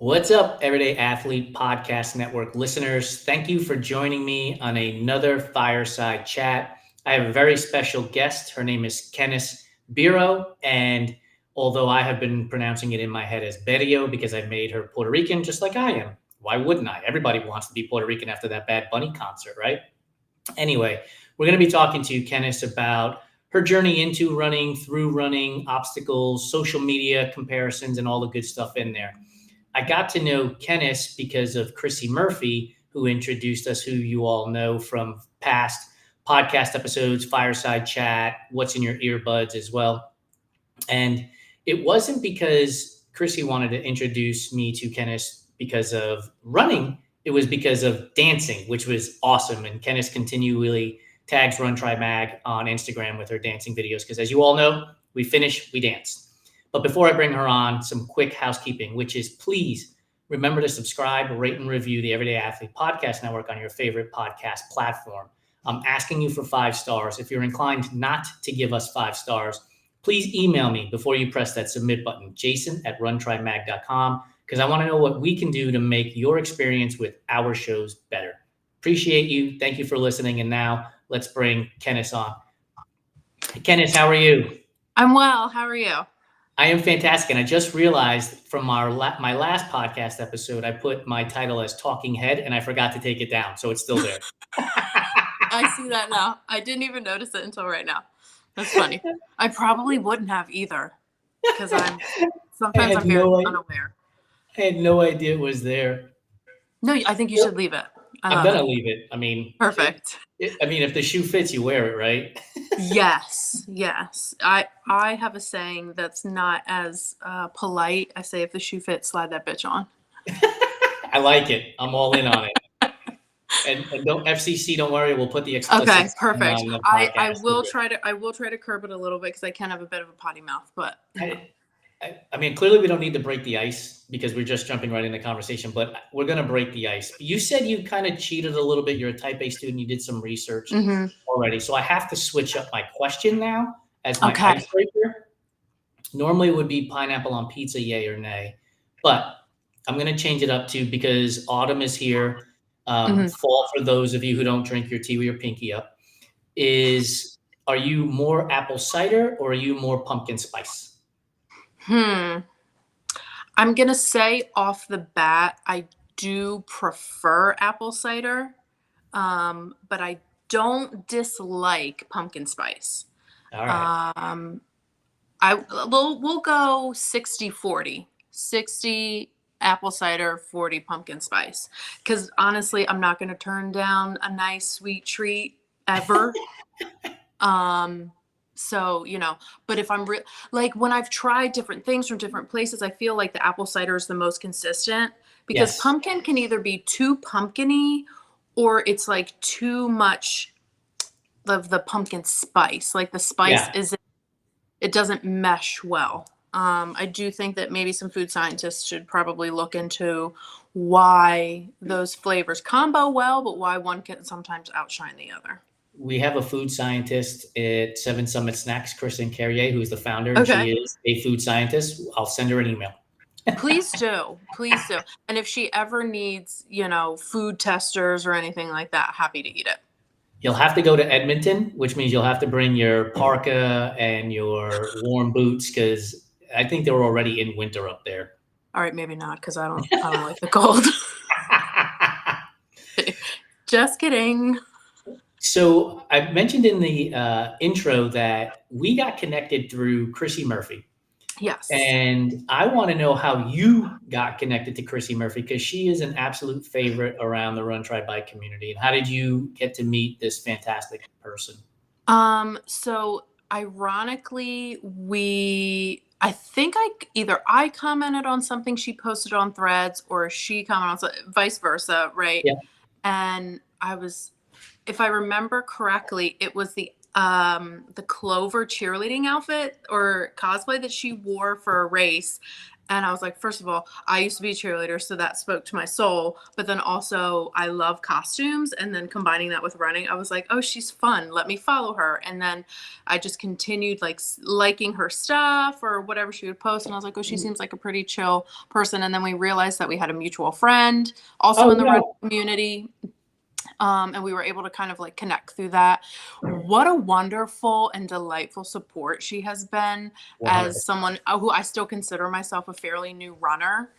What's up, Everyday Athlete Podcast Network listeners? Thank you for joining me on another Fireside Chat. I have a very special guest. Her name is Kennis Bero, and although I have been pronouncing it in my head as Bero because I made her Puerto Rican just like I am, why wouldn't I? Everybody wants to be Puerto Rican after that Bad Bunny concert, right? Anyway, we're going to be talking to Kennis about her journey into running, through running, obstacles, social media comparisons, and all the good stuff in there. I got to know Kennis because of Chrissy Murphy, who introduced us, who you all know from past podcast episodes, Fireside Chat, What's in Your Earbuds as well. And it wasn't because Chrissy wanted to introduce me to Kennis because of running. It was because of dancing, which was awesome. And Kennis continually tags Run Try Mag on Instagram with her dancing videos. Because as you all know, we finish, we dance. But before I bring her on, some quick housekeeping, which is please remember to subscribe, rate, and review the Everyday Athlete Podcast Network on your favorite podcast platform. I'm asking you for 5 stars. If you're inclined not to give us 5 stars, please email me before you press that submit button, jason@runtrymag.com, because I want to know what we can do to make your experience with our shows better. Appreciate you. Thank you for listening. And now let's bring Kennis on. Kennis, how are you? I'm well. How are you? I am fantastic. And I just realized from my last podcast episode, I put my title as Talking Head and I forgot to take it down. So it's still there. I see that now. I didn't even notice it until right now. That's funny. I probably wouldn't have either because I'm very unaware. I had no idea it was there. No, I think you should leave it. I'm going to leave it. I mean, perfect. If the shoe fits, you wear it, right? Yes. I have a saying that's not as polite. I say, if the shoe fits, slide that bitch on. I like it. I'm all in on it. And don't FCC, don't worry. We'll put the explicit. Okay, perfect. I will try to curb it a little bit because I can have a bit of a potty mouth, but I mean, clearly we don't need to break the ice because we're just jumping right into conversation, but we're going to break the ice. You said you kind of cheated a little bit. You're a type A student. You did some research already. So I have to switch up my question now as my icebreaker. Normally it would be pineapple on pizza, yay or nay, but I'm going to change it up to, because autumn is here. Fall, for those of you who don't drink your tea with your pinky up, are you more apple cider or are you more pumpkin spice? I'm going to say off the bat, I do prefer apple cider, but I don't dislike pumpkin spice. All right. We'll go 60-40. 60 apple cider, 40 pumpkin spice. Because honestly, I'm not going to turn down a nice sweet treat ever. So, but if I'm like when I've tried different things from different places, I feel like the apple cider is the most consistent because pumpkin can either be too pumpkin-y or it's like too much of the pumpkin spice. Like the spice it doesn't mesh well. I do think that maybe some food scientists should probably look into why those flavors combo well, but why one can sometimes outshine the other. We have a food scientist at Seven Summit Snacks, Kristen Carrier, who's the founder, and she is a food scientist. I'll send her an email. Please do. And if she ever needs, food testers or anything like that, happy to eat it. You'll have to go to Edmonton, which means you'll have to bring your parka and your warm boots, because I think they're already in winter up there. All right, maybe not, because I don't like the cold. Just kidding. So I mentioned in the intro that we got connected through Chrissy Murphy. Yes. And I want to know how you got connected to Chrissy Murphy, because she is an absolute favorite around the Run Try Bike community. And how did you get to meet this fantastic person? So ironically, I think I commented on something she posted on Threads, or she commented on vice versa, right? Yeah. And if I remember correctly, it was the Clover cheerleading outfit or cosplay that she wore for a race. And I was like, first of all, I used to be a cheerleader, so that spoke to my soul. But then also, I love costumes. And then combining that with running, I was like, oh, she's fun. Let me follow her. And then I just continued like liking her stuff or whatever she would post. And I was like, oh, she seems like a pretty chill person. And then we realized that we had a mutual friend also Oh in the no. running community. And we were able to kind of like connect through that. What a wonderful and delightful support she has been 100. as someone who I still consider myself a fairly new runner.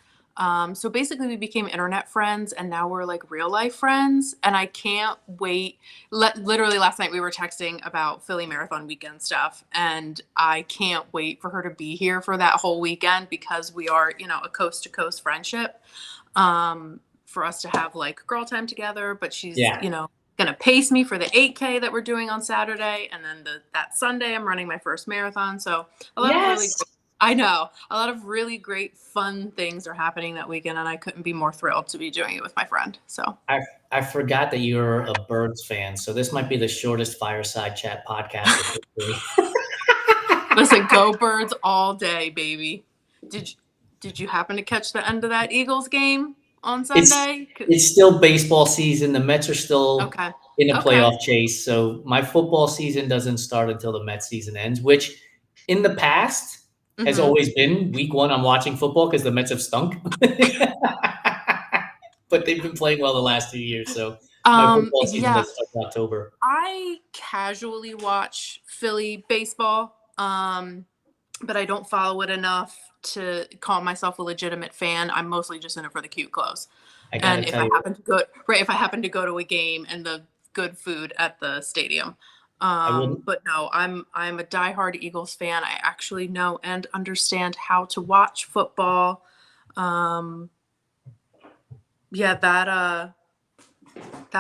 So basically, we became internet friends, and now we're like real life friends. And I can't wait. Literally, last night we were texting about Philly Marathon weekend stuff, and I can't wait for her to be here for that whole weekend because we are, a coast to coast friendship. For us to have like girl time together, but she's, Yeah. gonna pace me for the 8K that we're doing on Saturday. And then that Sunday I'm running my first marathon. So a lot of really Yes. I know a lot of really great fun things are happening that weekend, and I couldn't be more thrilled to be doing it with my friend. So I forgot that you're a Birds fan, so this might be the shortest Fireside Chat podcast in history. listen, go Birds all day, baby. Did you happen to catch the end of that Eagles game on It's Sunday? it's still baseball season. The Mets are still Okay. in a Okay. playoff chase, so my football season doesn't start until the Mets season ends, which in the past has Mm-hmm. always been week one. I'm watching football because the Mets have stunk, but they've been playing well the last 2 years. So my football season Yeah, doesn't start in October. I casually watch Philly baseball, but I don't follow it enough to call myself a legitimate fan. I'm mostly just in it for the cute clothes. I got to And if tell I you, happen to go right, if I happen to go to a game and the good food at the stadium. I wouldn't. But no, I'm a diehard Eagles fan. I actually know and understand how to watch football. Um, yeah, that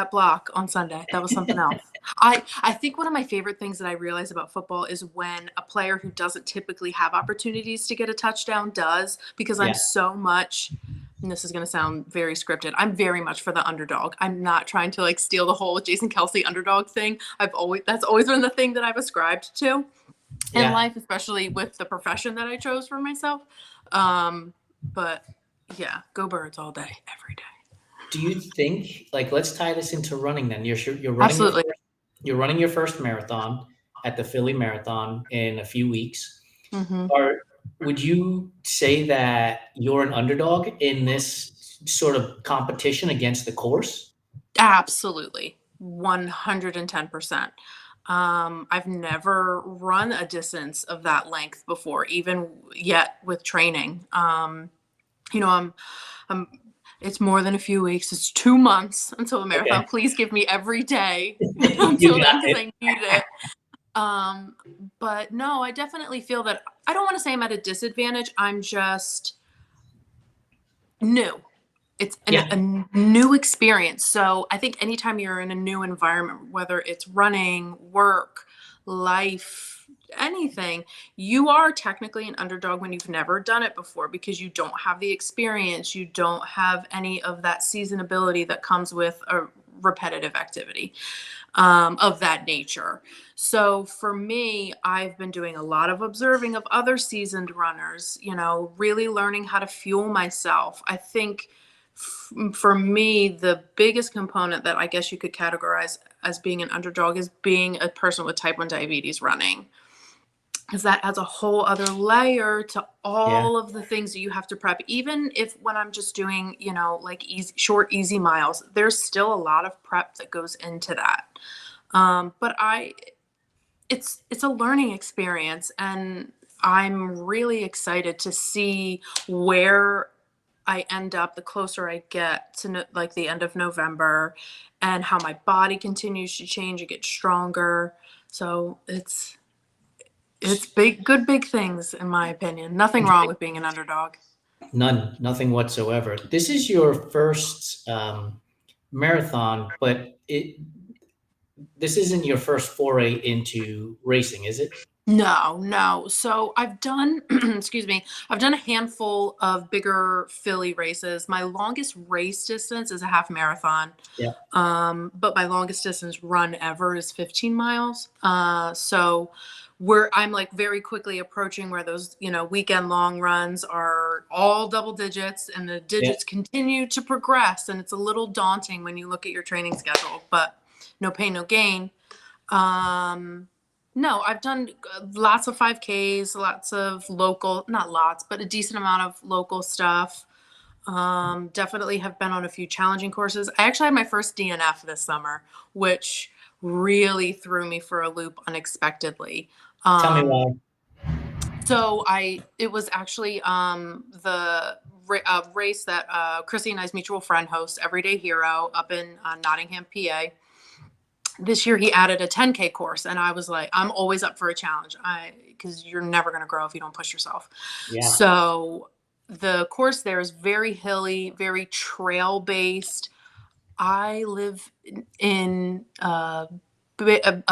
block on Sunday, that was something else. I think one of my favorite things that I realize about football is when a player who doesn't typically have opportunities to get a touchdown does, because I'm Yeah, so much, and this is going to sound very scripted, I'm very much for the underdog. I'm not trying to like steal the whole Jason Kelsey underdog thing. That's always been the thing that I've ascribed to in yeah. life, especially with the profession that I chose for myself. But yeah, go Birds all day, every day. Do you think, like, let's tie this into running then? Absolutely. You're running your first marathon at the Philly Marathon in a few weeks. Hmm. Are Would you say that you're an underdog in this sort of competition against the course? Absolutely. 110%. I've never run a distance of that length before, even yet with training. You know, I'm, it's more than a few weeks. It's 2 months until the Okay. marathon. Please give me every day You until got then because it. I need it. Um, but no, I definitely feel that I don't want to say I'm at a disadvantage. I'm just new. It's Yeah. a new experience. So I think anytime you're in a new environment, whether it's running, work, life, anything, you are technically an underdog when you've never done it before because you don't have the experience. You don't have any of that seasonability that comes with a repetitive activity of that nature. So for me, I've been doing a lot of observing of other seasoned runners, really learning how to fuel myself. I think for me, the biggest component that I guess you could categorize as being an underdog is being a person with type 1 diabetes running. Because that adds a whole other layer to Yeah. all of the things that you have to prep. Even if when I'm just doing, like short, easy miles, there's still a lot of prep that goes into that. But it's a learning experience, and I'm really excited to see where I end up the closer I get to like the end of November, and how my body continues to change and get stronger. So it's big things in my opinion. Nothing wrong with being an underdog. Nothing whatsoever. This is your first marathon, but this isn't your first foray into racing, is it? No, no. So I've done, excuse me, I've done a handful of bigger Philly races. My longest race distance is a half marathon. Yeah. But my longest distance run ever is 15 miles. So where I'm like very quickly approaching where those, weekend long runs are all double digits and the Yeah. digits continue to progress. And it's a little daunting when you look at your training schedule, but no pain, no gain. No, I've done lots of 5Ks, lots of local, not lots, but a decent amount of local stuff. Definitely have been on a few challenging courses. I actually had my first DNF this summer, which really threw me for a loop unexpectedly. Tell me why. So it was actually the race that Chrissy and I's mutual friend hosts, Everyday Hero, up in Nottingham, PA. This year he added a 10K course, and I was like, I'm always up for a challenge, because you're never going to grow if you don't push yourself. Yeah. So the course there is very hilly, very trail based. I live in a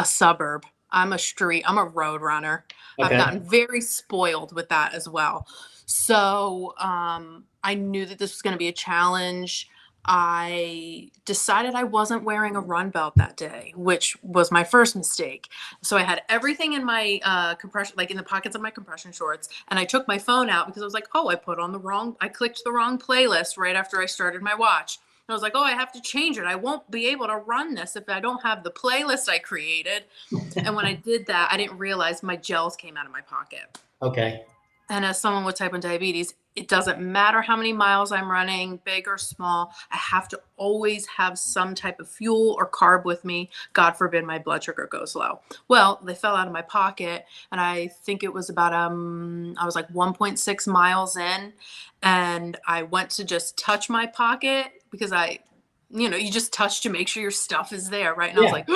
suburb. I'm a road runner. I've Okay. gotten very spoiled with that as well. So I knew that this was going to be a challenge. I decided I wasn't wearing a run belt that day, which was my first mistake. So I had everything in my compression, like in the pockets of my compression shorts, and I took my phone out because I was like, oh, I clicked the wrong playlist right after I started my watch. I was like, oh, I have to change it. I won't be able to run this if I don't have the playlist I created. And when I did that, I didn't realize my gels came out of my pocket. Okay. And as someone with type 1 diabetes, it doesn't matter how many miles I'm running, big or small. I have to always have some type of fuel or carb with me. God forbid my blood sugar goes low. Well, they fell out of my pocket, and I think it was about I was like 1.6 miles in, and I went to just touch my pocket because you just touch to make sure your stuff is there, right? And I was like,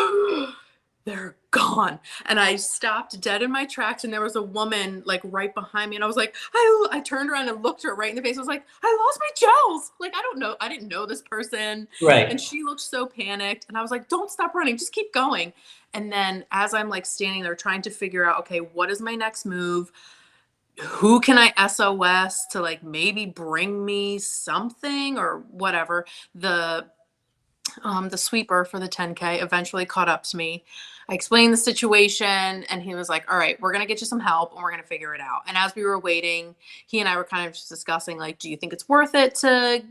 they're gone. And I stopped dead in my tracks, and there was a woman like right behind me, and I was like, I turned around and looked her right in the face. I was like, I lost my gels. Like, I didn't know this person. Right. And she looked so panicked, and I was like, don't stop running, just keep going. And then as I'm like standing there trying to figure out, okay, what is my next move? Who can I SOS to like maybe bring me something or whatever? The sweeper for the 10K eventually caught up to me. I explained the situation, and he was like, all right, we're going to get you some help, and we're going to figure it out. And as we were waiting, he and I were kind of just discussing, like, do you think it's worth it to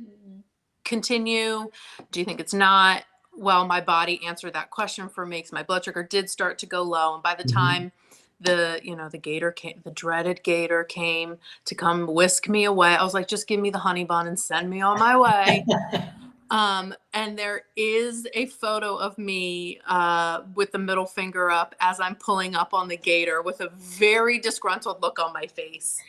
continue? Do you think it's not? Well, my body answered that question for me because my blood sugar did start to go low. And by the time the gator came, the dreaded gator came to come whisk me away, I was like, just give me the honey bun and send me on my way. And there is a photo of me with the middle finger up as I'm pulling up on the gator with a very disgruntled look on my face.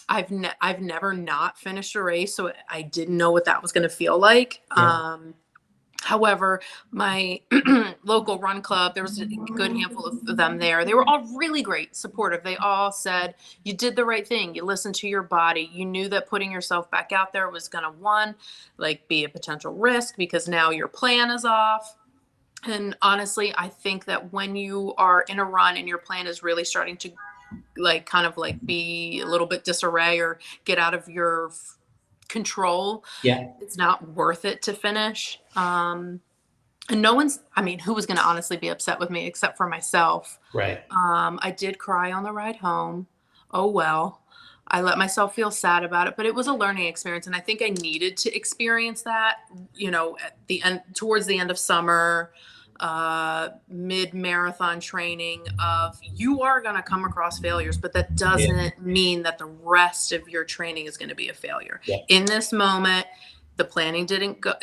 I've never not finished a race, so I didn't know what that was going to feel like. Yeah. However, my local run club, there was a good handful of them there. They were all really great, supportive. They all said, you did the right thing. You listened to your body. You knew that putting yourself back out there was going to, be a potential risk because now your plan is off. And honestly, I think that when you are in a run and your plan is really starting to be a little bit disarray or get out of your control, it's not worth it to finish. And who was going to honestly be upset with me except for myself? Right. I did cry on the ride home. Oh, well, I let myself feel sad about it, but it was a learning experience. And I think I needed to experience that, at the end, towards the end of summer, mid-marathon training of you are going to come across failures, but that doesn't mean that the rest of your training is going to be a failure. In this moment, the planning didn't go.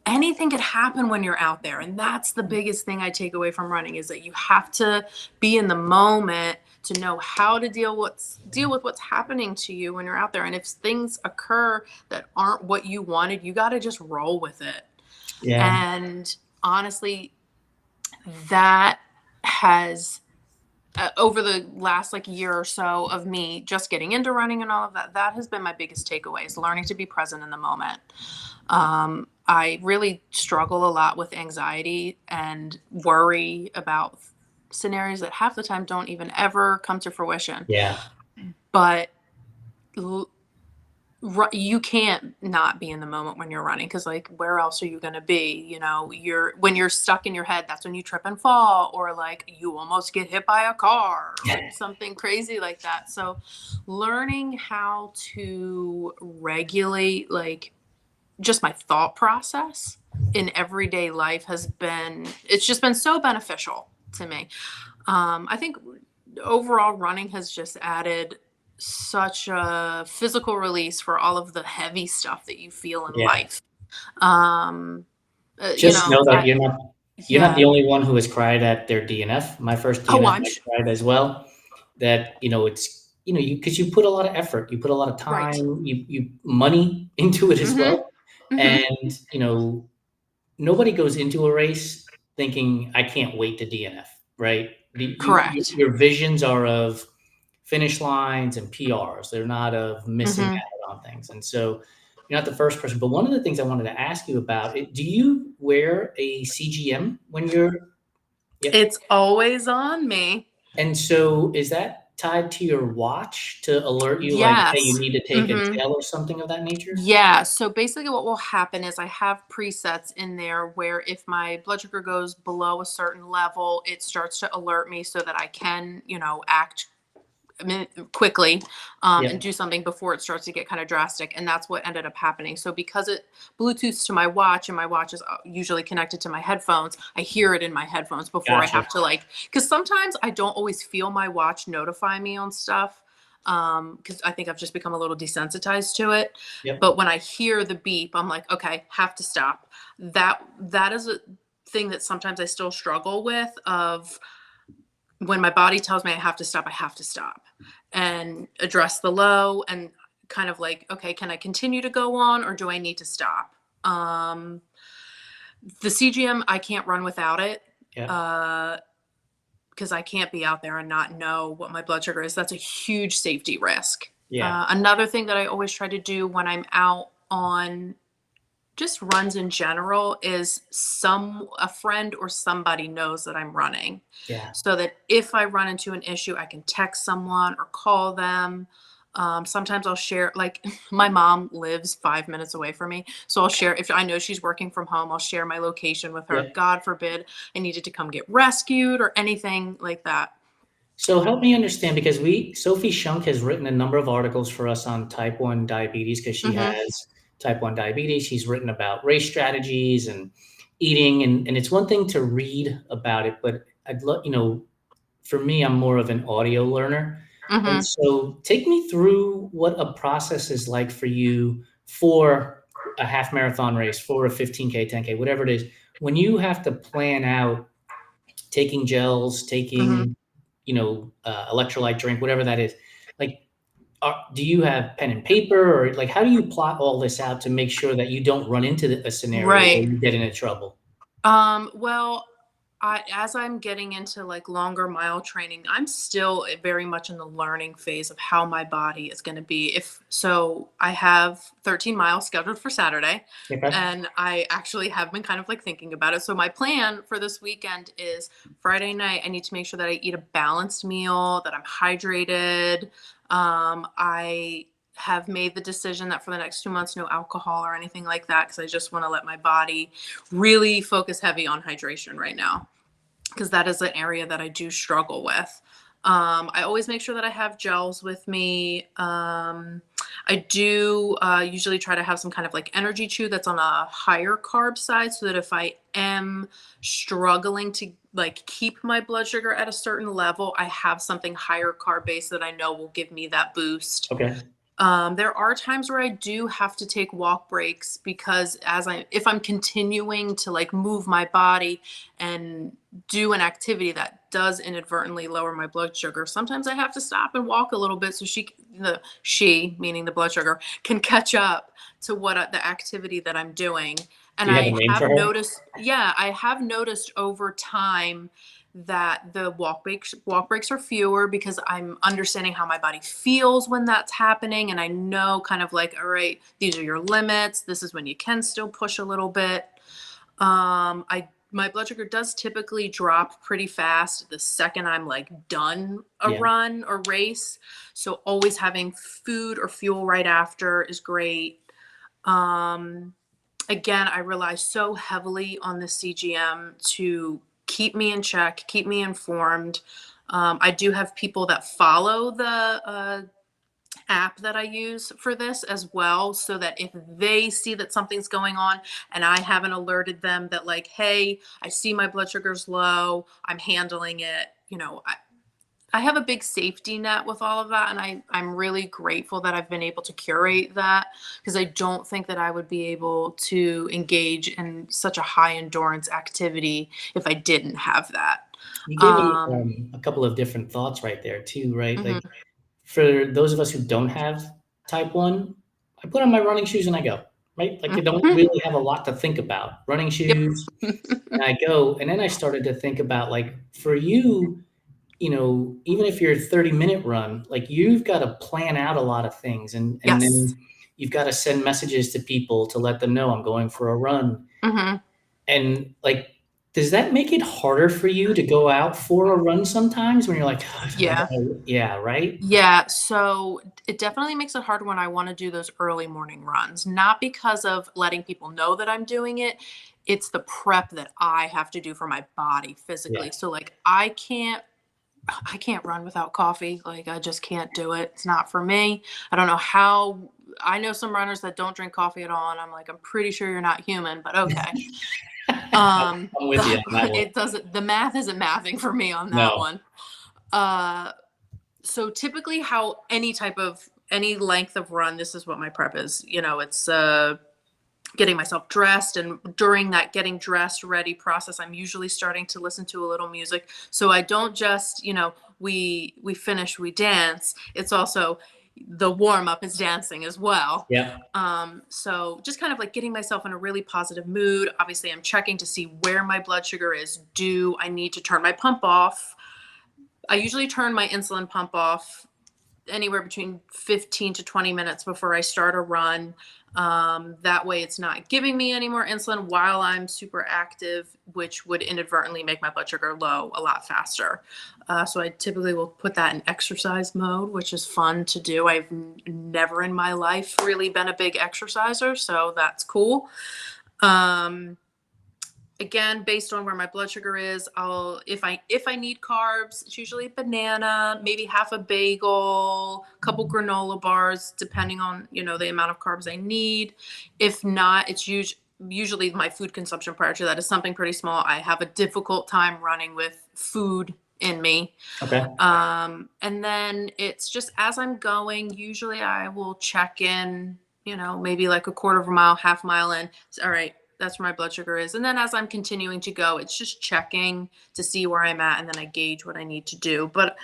Anything could happen when you're out there. And that's the biggest thing I take away from running is that you have to be in the moment to know how to deal with what's happening to you when you're out there. And if things occur that aren't what you wanted, you got to just roll with it. Yeah. And honestly, that has over the last year or so of me just getting into running and all of that has been my biggest takeaway, is learning to be present in the moment. I really struggle a lot with anxiety and worry about scenarios that half the time don't even ever come to fruition. Yeah. But You can't not be in the moment when you're running because, like, where else are you going to be? You know, when you're stuck in your head, that's when you trip and fall, or like you almost get hit by a car or something crazy like that. So, learning how to regulate, like, just my thought process in everyday life it's just been so beneficial to me. I think overall running has just added such a physical release for all of the heavy stuff that you feel in Yeah. life. Um, you Just know, know that you're not the yeah. only one who has cried at their DNF. My first Oh, DNF, I cried as well. That, it's, because you put a lot of effort, you put a lot of right. time, you money into it as Mm-hmm. well. Mm-hmm. And, nobody goes into a race thinking, I can't wait to DNF, right? Correct. Your visions are of finish lines and PRs. They're not of missing Mm-hmm. out on things. And so you're not the first person. But one of the things I wanted to ask you about, do you wear a CGM when you're, yep. It's always on me. And so is that tied to your watch to alert you like, hey, you Yes. need to take a Mm-hmm. gel or something of that nature? Yeah, so basically what will happen is I have presets in there where if my blood sugar goes below a certain level, it starts to alert me so that I can, act quickly, and Yep. do something before it starts to get kind of drastic. And that's what ended up happening. So because it Bluetooths to my watch and my watch is usually connected to my headphones, I hear it in my headphones before I Gotcha. have to, like, because sometimes I don't always feel my watch notify me on stuff. Because I think I've just become a little desensitized to it. Yep. But when I hear the beep, I'm like, okay, have to stop. That is a thing that sometimes I still struggle with, of when my body tells me I have to stop and address the low and kind of like, okay, can I continue to go on or do I need to stop? The CGM, I can't run without it. Yep. Uh, because I can't be out there and not know what my blood sugar is. That's a huge safety risk. Yeah. Another thing that I always try to do when I'm out on just runs in general is a friend or somebody knows that I'm running, Yeah. so that if I run into an issue, I can text someone or call them. Sometimes I'll share, like, my mom lives 5 minutes away from me. So I'll share, if I know she's working from home, I'll share my location with her. Yep. God forbid I needed to come get rescued or anything like that. So help me understand, because Sophie Shunk has written a number of articles for us on type 1 diabetes, because she Mm-hmm. has type 1 diabetes. She's written about race strategies and eating, and it's one thing to read about it, but I'd love, for me, I'm more of an audio learner. And Mm-hmm. so take me through what a process is like for you for a half marathon race, for a 15K, 10K, whatever it is, when you have to plan out taking gels, Mm-hmm. taking, electrolyte drink, whatever that is. Like, do you have pen and paper, or like, how do you plot all this out to make sure that you don't run into a scenario where Right. you get into trouble? Well, as I'm getting into, like, longer mile training, I'm still very much in the learning phase of how my body is going to be. If so, I have 13 miles scheduled for Saturday, Okay. and I actually have been kind of like thinking about it. So my plan for this weekend is Friday night, I need to make sure that I eat a balanced meal, that I'm hydrated. I have made the decision that for the next 2 months, no alcohol or anything like that, because I just want to let my body really focus heavy on hydration right now, because that is an area that I do struggle with. I always make sure that I have gels with me. I do usually try to have some kind of like energy chew that's on a higher carb side, so that if I am struggling to, like, keep my blood sugar at a certain level, I have something higher carb based that I know will give me that boost. Okay. There are times where I do have to take walk breaks, because if I'm continuing to, like, move my body and do an activity that does inadvertently lower my blood sugar, sometimes I have to stop and walk a little bit so she, meaning the blood sugar, can catch up to the activity that I'm doing. And Do you have a name for her? I have noticed over time that the walk breaks are fewer, because I'm understanding how my body feels when that's happening, and I know kind of like, all right, these are your limits. This is when you can still push a little bit. I my blood sugar does typically drop pretty fast the second I'm like done a Yeah. run or race. So always having food or fuel right after is great. Um, Again, I rely so heavily on the CGM to keep me in check, keep me informed. I do have people that follow the app that I use for this as well, so that if they see that something's going on and I haven't alerted them that, like, hey, I see my blood sugar's low, I'm handling it, I have a big safety net with all of that. And I'm really grateful that I've been able to curate that, because I don't think that I would be able to engage in such a high endurance activity if I didn't have that. You gave me a couple of different thoughts right there too, right? Mhm. Like for those of us who don't have type 1, I put on my running shoes and I go, right? Like I don't Mhm. really have a lot to think about. Running Yep. shoes, and I go, and then I started to think about like for you, even if you're a 30-minute run, like you've got to plan out a lot of things and Yes. then you've got to send messages to people to let them know I'm going for a run. Mhm. And like, does that make it harder for you to go out for a run sometimes when you're like, I Yeah. gotta, yeah, right? Yeah, so it definitely makes it hard when I want to do those early morning runs, not because of letting people know that I'm doing it. It's the prep that I have to do for my body Yeah. physically. So like I can't run without coffee. Like I just can't do it. It's not for me. I don't know how. I know some runners that don't drink coffee at all, and I'm like, I'm pretty sure you're not human, but okay. I'm with you on that one. It doesn't. The math isn't mathing for me on that No. one. Uh, so typically, how any length of run, this is what my prep is. It's getting myself dressed, and during that getting dressed ready process, I'm usually starting to listen to a little music, so I don't just we finish, we dance. It's also the warm up is dancing as well. Yeah. So just kind of like getting myself in a really positive mood. Obviously I'm checking to see where my blood sugar is. Do I need to turn my pump off? I usually turn my insulin pump off anywhere between 15 to 20 minutes before I start a run. That way, it's not giving me any more insulin while I'm super active, which would inadvertently make my blood sugar low a lot faster. So I typically will put that in exercise mode, which is fun to do. I've never in my life really been a big exerciser, so that's cool. Um, Again, based on where my blood sugar is, I'll if I need carbs, it's usually a banana, maybe half a bagel, a couple granola bars, depending on the amount of carbs I need. If not, it's usually my food consumption prior to that is something pretty small. I have a difficult time running with food in me. Okay. And then it's just as I'm going, usually I will check in, maybe like a quarter of a mile, half mile in. All right, that's where my blood sugar is. And then as I'm continuing to go, it's just checking to see where I'm at, and then I gauge what I need to do. But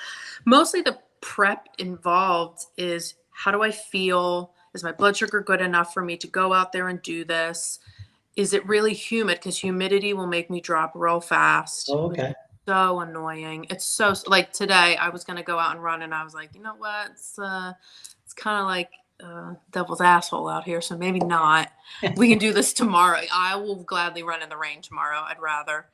mostly the prep involved is, how do I feel? Is my blood sugar good enough for me to go out there and do this? Is it really humid? Because humidity will make me drop real fast. Oh, okay. So annoying. It's so like today I was gonna go out and run, and I was like, you know what? It's kind of like devil's asshole out here, so maybe not. We can do this tomorrow. I will gladly run in the rain tomorrow. I'd rather.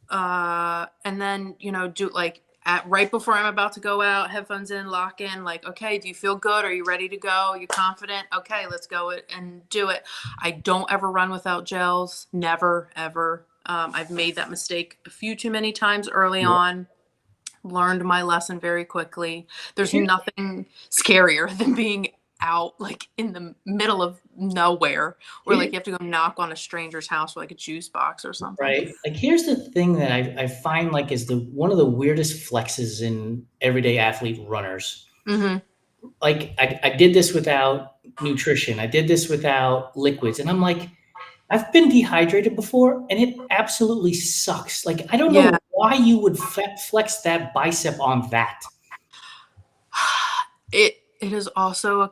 And then do like at right before I'm about to go out, headphones in, lock in. Like, okay, do you feel good? Are you ready to go? Are you confident? Okay, let's go and do it. I don't ever run without gels. Never, ever. I've made that mistake a few too many times early Yeah. on. Learned my lesson very quickly. There's Here- nothing scarier than being out like in the middle of nowhere, or like here- you have to go knock on a stranger's house with like a juice box or something. right. Like here's the thing that I find like is the one of the weirdest flexes in everyday athlete runners. Hmm. Like I did this without nutrition. I did this without liquids. And I'm like, I've been dehydrated before and it absolutely sucks. Like, I don't Yeah. know why you would flex that bicep on that. It is also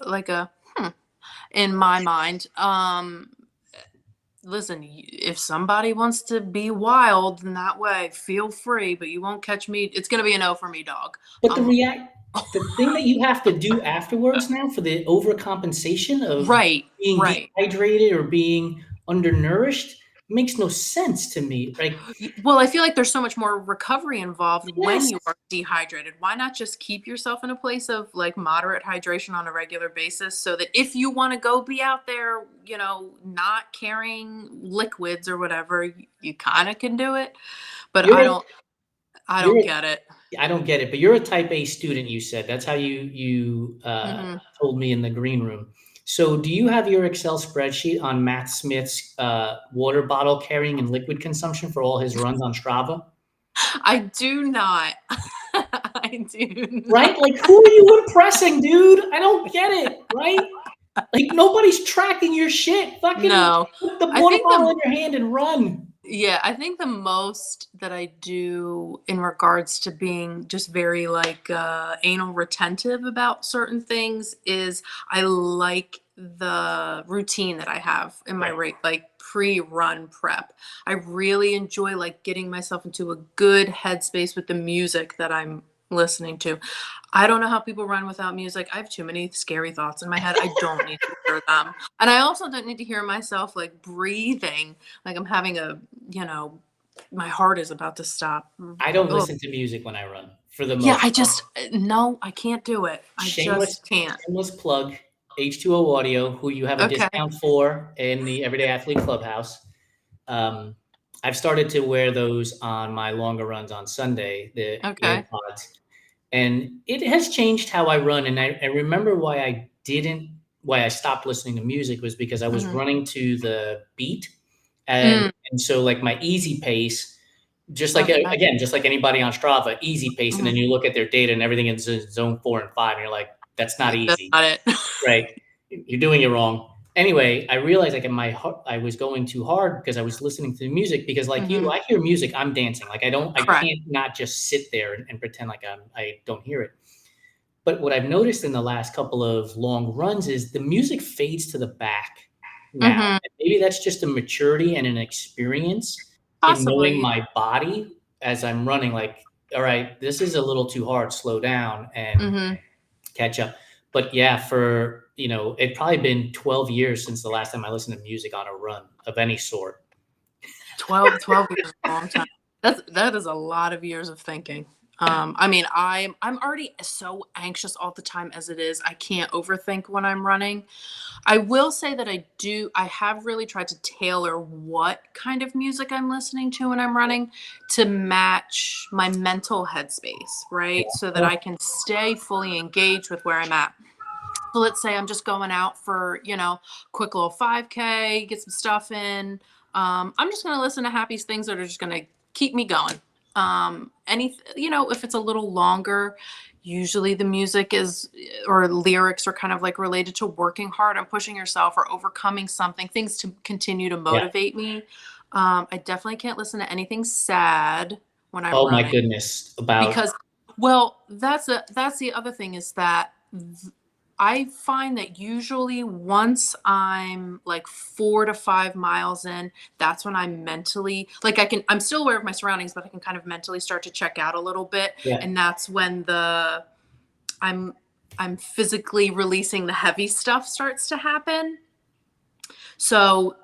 like a in my mind. Listen, if somebody wants to be wild in that way, feel free, but you won't catch me. It's gonna be a no for me, dog. But Um, the thing that you have to do afterwards now for the overcompensation of right, being right. dehydrated or being undernourished, makes no sense to me. Like, well, I feel like there's so much more recovery involved when yes, you are dehydrated. Why not just keep yourself in a place of like moderate hydration on a regular basis so that if you want to go be out there, not carrying liquids or whatever, you kind of can do it. But you're I you're don't get it. I don't get it, but you're a type A student, you said. That's how you Hmm. told me in the green room. So do you have your Excel spreadsheet on Matt Smith's water bottle carrying and liquid consumption for all his runs on Strava? I do not. I do Right? not. Like, who are you impressing, dude? I don't get it, right? Like, nobody's tracking your shit. Fucking No. put the I water think bottle the in your hand and run. Yeah, I think the most that I do in regards to being just very like anal retentive about certain things is I like the routine that I have in my Right. like pre-run prep. I really enjoy like getting myself into a good headspace with the music that I'm listening to. I don't know how people run without music. I have too many scary thoughts in my head. I don't need to hear them. And I also don't need to hear myself like breathing like I'm having you know, my heart is about to stop. I don't Ugh. listen to music when I run, for the Yeah, most I part. just, no, I can't do it. I Shameless just can't. shameless plug, H2O Audio, who you have a Okay. discount for in the Everyday Athlete Clubhouse. Um, I've started to wear those on my longer runs on Sunday, the Okay. AirPods, and it has changed how I run. And I remember why I stopped listening to music was because I was Hmm. running to the beat, Mm, and so like my easy pace, just like okay. again, just like anybody on Strava, easy pace, and then Hmm. you look at their data and everything is in zone 4 and 5, and you're like, that's not That's easy, not it. right? You're doing it wrong. Anyway, I realized like in my heart, I was going too hard because I was listening to the music because like you, Hmm. I hear music, I'm dancing. Like I Correct. can't not just sit there and pretend like I don't hear it. But what I've noticed in the last couple of long runs is the music fades to the back now. Hmm. And maybe that's just a maturity and an experience in knowing Possibly. my body as I'm running. Like, all right, this is a little too hard. Slow down and Hmm. catch up. But yeah, for it probably been 12 years since the last time I listened to music on a run of any sort. 12 years is a long time. That is a lot of years of thinking. I mean, I'm already so anxious all the time as it is. I can't overthink when I'm running. I will say that I have really tried to tailor what kind of music I'm listening to when I'm running to match my mental headspace, right? So that Yeah. I can stay fully engaged with where I'm at. So let's say I'm just going out for, quick little 5K, get some stuff in. I'm just going to listen to happy things that are just going to keep me going. If it's a little longer, usually the music is or lyrics are kind of like related to working hard and pushing yourself or overcoming something, things to continue to Yeah. motivate me. I definitely can't listen to anything sad when I'm Oh my running goodness. About because, well, that's the other thing is that I find that usually once I'm like 4 to 5 miles in, that's when I'm mentally like I'm still aware of my surroundings, but I can kind of mentally start to check out a little bit. yeah. And that's when I'm I'm physically releasing the heavy stuff starts to happen. So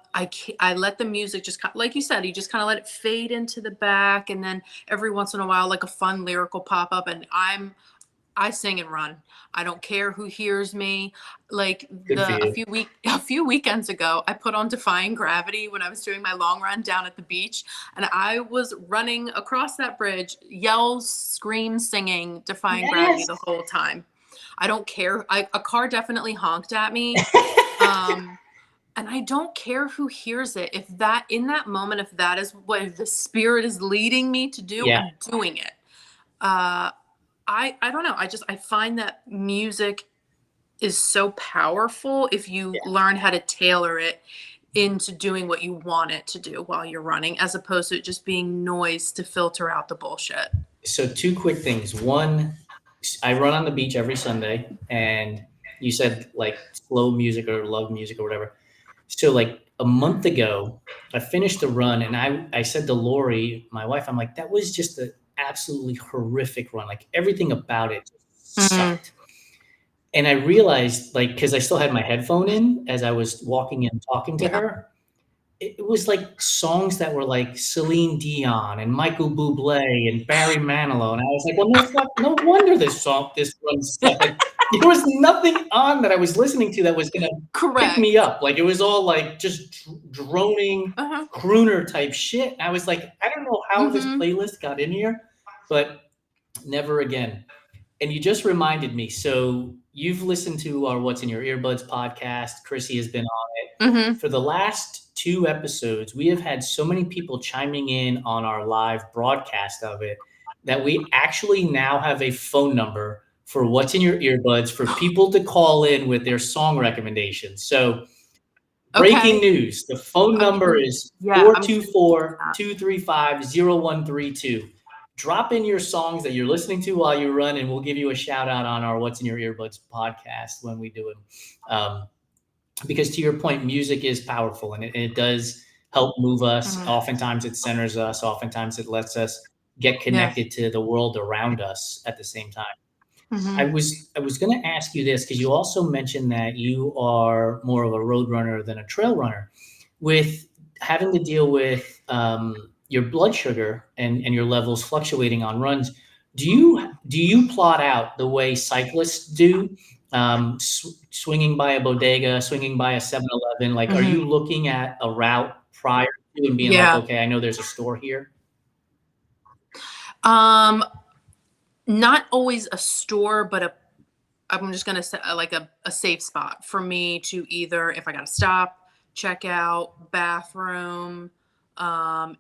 I let the music just like you said, you just kind of let it fade into the back, and then every once in a while, like a fun lyrical pop up, and I sing and run. I don't care who hears me. Like Good for you. a few weekends ago, I put on Defying Gravity when I was doing my long run down at the beach, and I was running across that bridge, yells, screams, singing Defying Gravity Yes. the whole time. I don't care. A car definitely honked at me. Um, and I don't care who hears it. If that in that moment, if that is what the spirit is leading me to do, Yeah. I'm doing it. Uh, I don't know. I find that music is so powerful if you Yeah. learn how to tailor it into doing what you want it to do while you're running, as opposed to it just being noise to filter out the bullshit. So two quick things. One, I run on the beach every Sunday, and you said like slow music or love music or whatever. So like a month ago, I finished the run, and I said to Lori, my wife, I'm like, that was just an absolutely horrific run. Like everything about it just Mm, sucked. And I realized, like, because I still had my headphone in as I was walking in talking to yeah. her, it was like songs that were like Celine Dion and Michael Bublé and Barry Manilow, and I was like, well, no wonder this one sucked. Like, there was nothing on that I was listening to that was gonna pick me Correct. up. Like, it was all like just droning Uh-huh. crooner type shit. And I was like, I don't know how this Mm-hmm. playlist got in here, but never again. And you just reminded me. So you've listened to our What's in Your Earbuds podcast. Chrissy has been on it. Mm-hmm. For the last 2 episodes, we have had so many people chiming in on our live broadcast of it that we actually now have a phone number for What's in Your Earbuds for people to call in with their song recommendations. So breaking Okay. news. The phone number is Yeah, I'm gonna do 424 that. 235 0132. Drop in your songs that you're listening to while you run, and we'll give you a shout out on our What's in Your Earbuds podcast when we do it. Because to your point, music is powerful, and it does help move us. Mm-hmm. Oftentimes it centers us. Oftentimes it lets us get Yeah. connected to the world around us at the same time. Mm-hmm. I was going to ask you this because you also mentioned that you are more of a road runner than a trail runner. With having to deal with your blood sugar and your levels fluctuating on runs, do you plot out the way cyclists do, swinging by a bodega, swinging by a 7-Eleven? Like, are Mm-hmm. you looking at a route prior to and being like, Yeah. okay, I know there's a store here? Not always a store, but I'm just gonna say like a safe spot for me to either, if I gotta stop, check out, bathroom,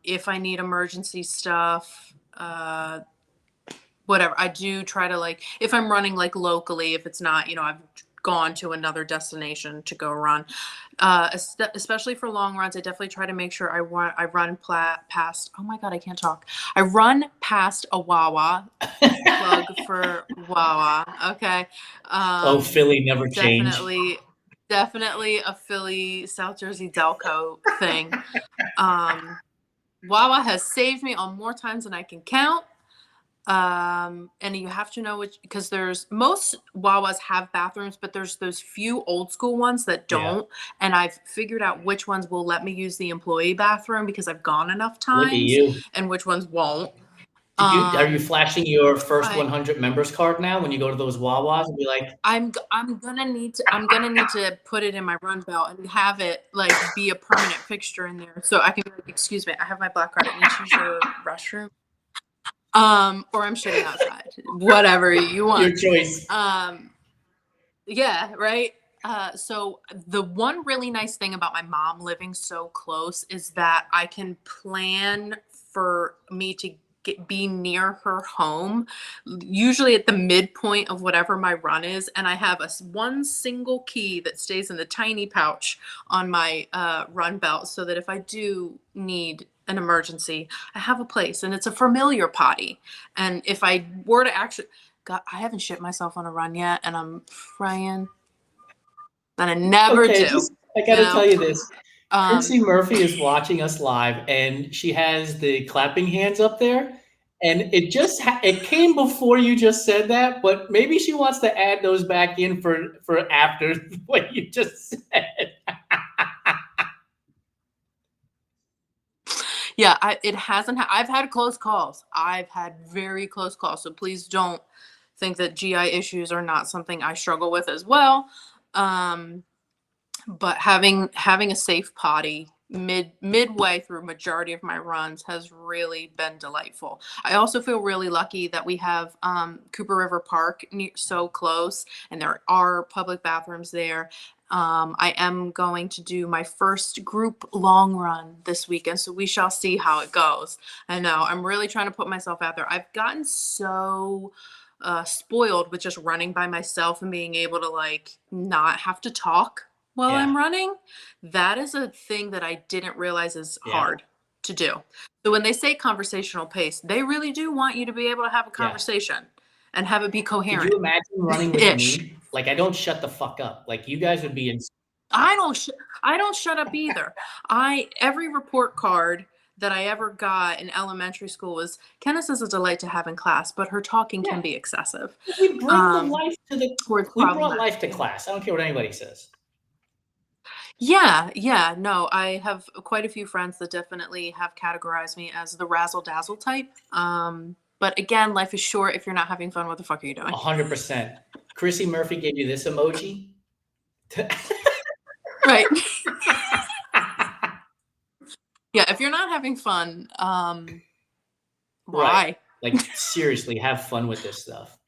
if I need emergency stuff, whatever. I do try to, like, if I'm running like locally, if it's not, I've gone to another destination to go run. Especially for long runs, I definitely try to make sure I run past. Oh my god, I can't talk. I run past a Wawa. Plug for Wawa. Okay. Oh, Philly never change. Definitely, definitely a Philly South Jersey Delco thing. Wawa has saved me on more times than I can count. And you have to know which, because there's most Wawas have bathrooms, but there's those few old school ones that Yeah. don't. And I've figured out which ones will let me use the employee bathroom because I've gone enough Look at times, you. and which ones won't. Are you flashing your first I 100 members card now when you go to those Wawas and be like, I'm gonna need to put it in my run belt and have it like be a permanent fixture in there, so I can be like, excuse me, I have my black card. I need to use your restroom. Or I'm shitting outside. Whatever you your want. choice? Yeah, right. So the one really nice thing about my mom living so close is that I can plan for me to be near her home, usually at the midpoint of whatever my run is, and I have one single key that stays in the tiny pouch on my run belt, so that if I do need an emergency, I have a place, and it's a familiar potty. And if I were to actually, God, I haven't shit myself on a run yet, and I'm praying that I never Okay, do. just I You gotta tell know, you this. um, Chrissy Murphy is watching us live, and she has the clapping hands up there. And it came before you just said that, but maybe she wants to add those back in for after what you just said. yeah, it hasn't. I've had close calls. I've had very close calls. So please don't think that GI issues are not something I struggle with as well. Um, but having a safe potty midway through majority of my runs has really been delightful. I also feel really lucky that we have Cooper River Park so close, and there are public bathrooms there. I am going to do my first group long run this weekend, so we shall see how it goes. I know I'm really trying to put myself out there. I've gotten so spoiled with just running by myself and being able to like not have to talk while Yeah, I'm running. That is a thing that I didn't realize is yeah, hard to do. So when they say conversational pace, they really do want you to be able to have a yeah. conversation and have it be Could you coherent imagine running with ish. me? Like, I don't shut the fuck up. Like, you guys would be in. I don't I don't shut up either. I Every report card that I ever got in elementary school was, Kennis is a delight to have in class, but her talking can Yeah, be excessive. we bring the Um, life to the. or it's We brought life problematic. to class. I don't care what anybody says. Yeah. No, I have quite a few friends that definitely have categorized me as the razzle dazzle type. But again, life is short. If you're not having fun, what the fuck are you doing? 100%. Chrissy Murphy gave you this emoji. Right. Yeah, if you're not having fun, Right. why? Like, seriously, have fun with this stuff.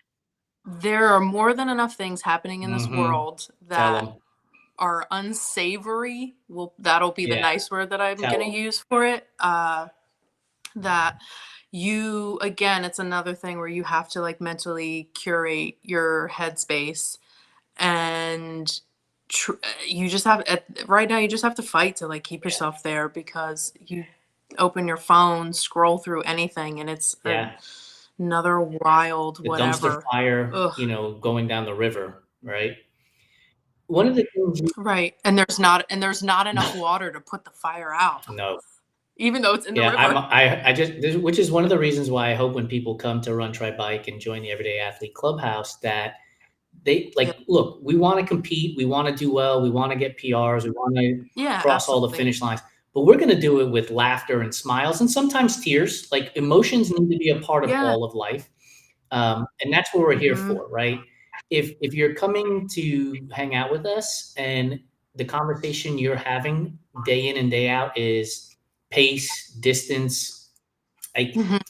There are more than enough things happening in this Mhm. world Tell that them. are unsavory. Well, that'll be the Yeah, nice word that I'm tell gonna them. use for it. That you again, it's another thing where you have to like mentally curate your headspace and you just have right now you just have to fight to like keep Yeah, yourself there because you open your phone, scroll through anything, and it's yeah. another wild The dumpster whatever. fire, Ugh. going down the river, right? One of the things you Right. And there's not enough water to put the fire out, No. even though it's in the Yeah, river. I just which is one of the reasons why I hope when people come to Run, Try, Bike and join the Everyday Athlete Clubhouse that they Yeah. like, look, we wanna compete, we wanna do well, we wanna get PRs, we wanna Yeah, cross all the absolutely. finish lines, but we're gonna do it with laughter and smiles and sometimes tears. Like, emotions need to be a part of Yeah. all of life, and that's what we're here Mhm. for, right? If you're coming to hang out with us and the conversation you're having day in and day out is pace, distance, like, Mhm.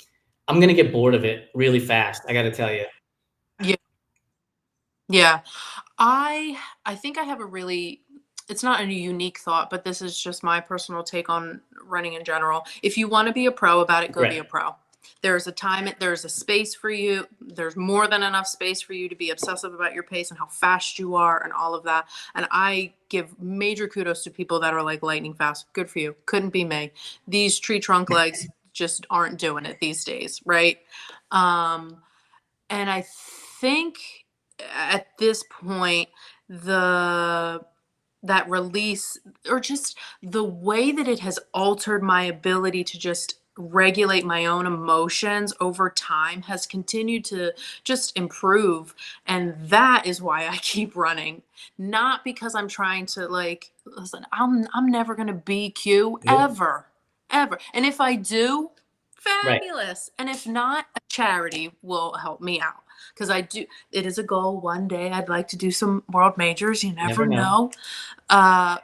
I'm gonna get bored of it really fast, I gotta tell you. Yeah. Yeah. I think I have a really it's not a unique thought, but this is just my personal take on running in general. If you want to be a pro about it, go be Right, a pro. There's a time, there's a space for you. There's more than enough space for you to be obsessive about your pace and how fast you are and all of that. And I give major kudos to people that are like lightning fast. Good for you. Couldn't be me. These tree trunk legs just aren't doing it these days, right? Um, and I think at this point, the that release or just the way that it has altered my ability to just regulate my own emotions over time has continued to just improve, and that is why I keep running. Not because I'm trying to like listen, I'm never going to be Q nope, ever. And if I do, right, fabulous. And if not, a charity will help me out because I do it is a goal one day I'd like to do some world majors, you never never know. know. Uh,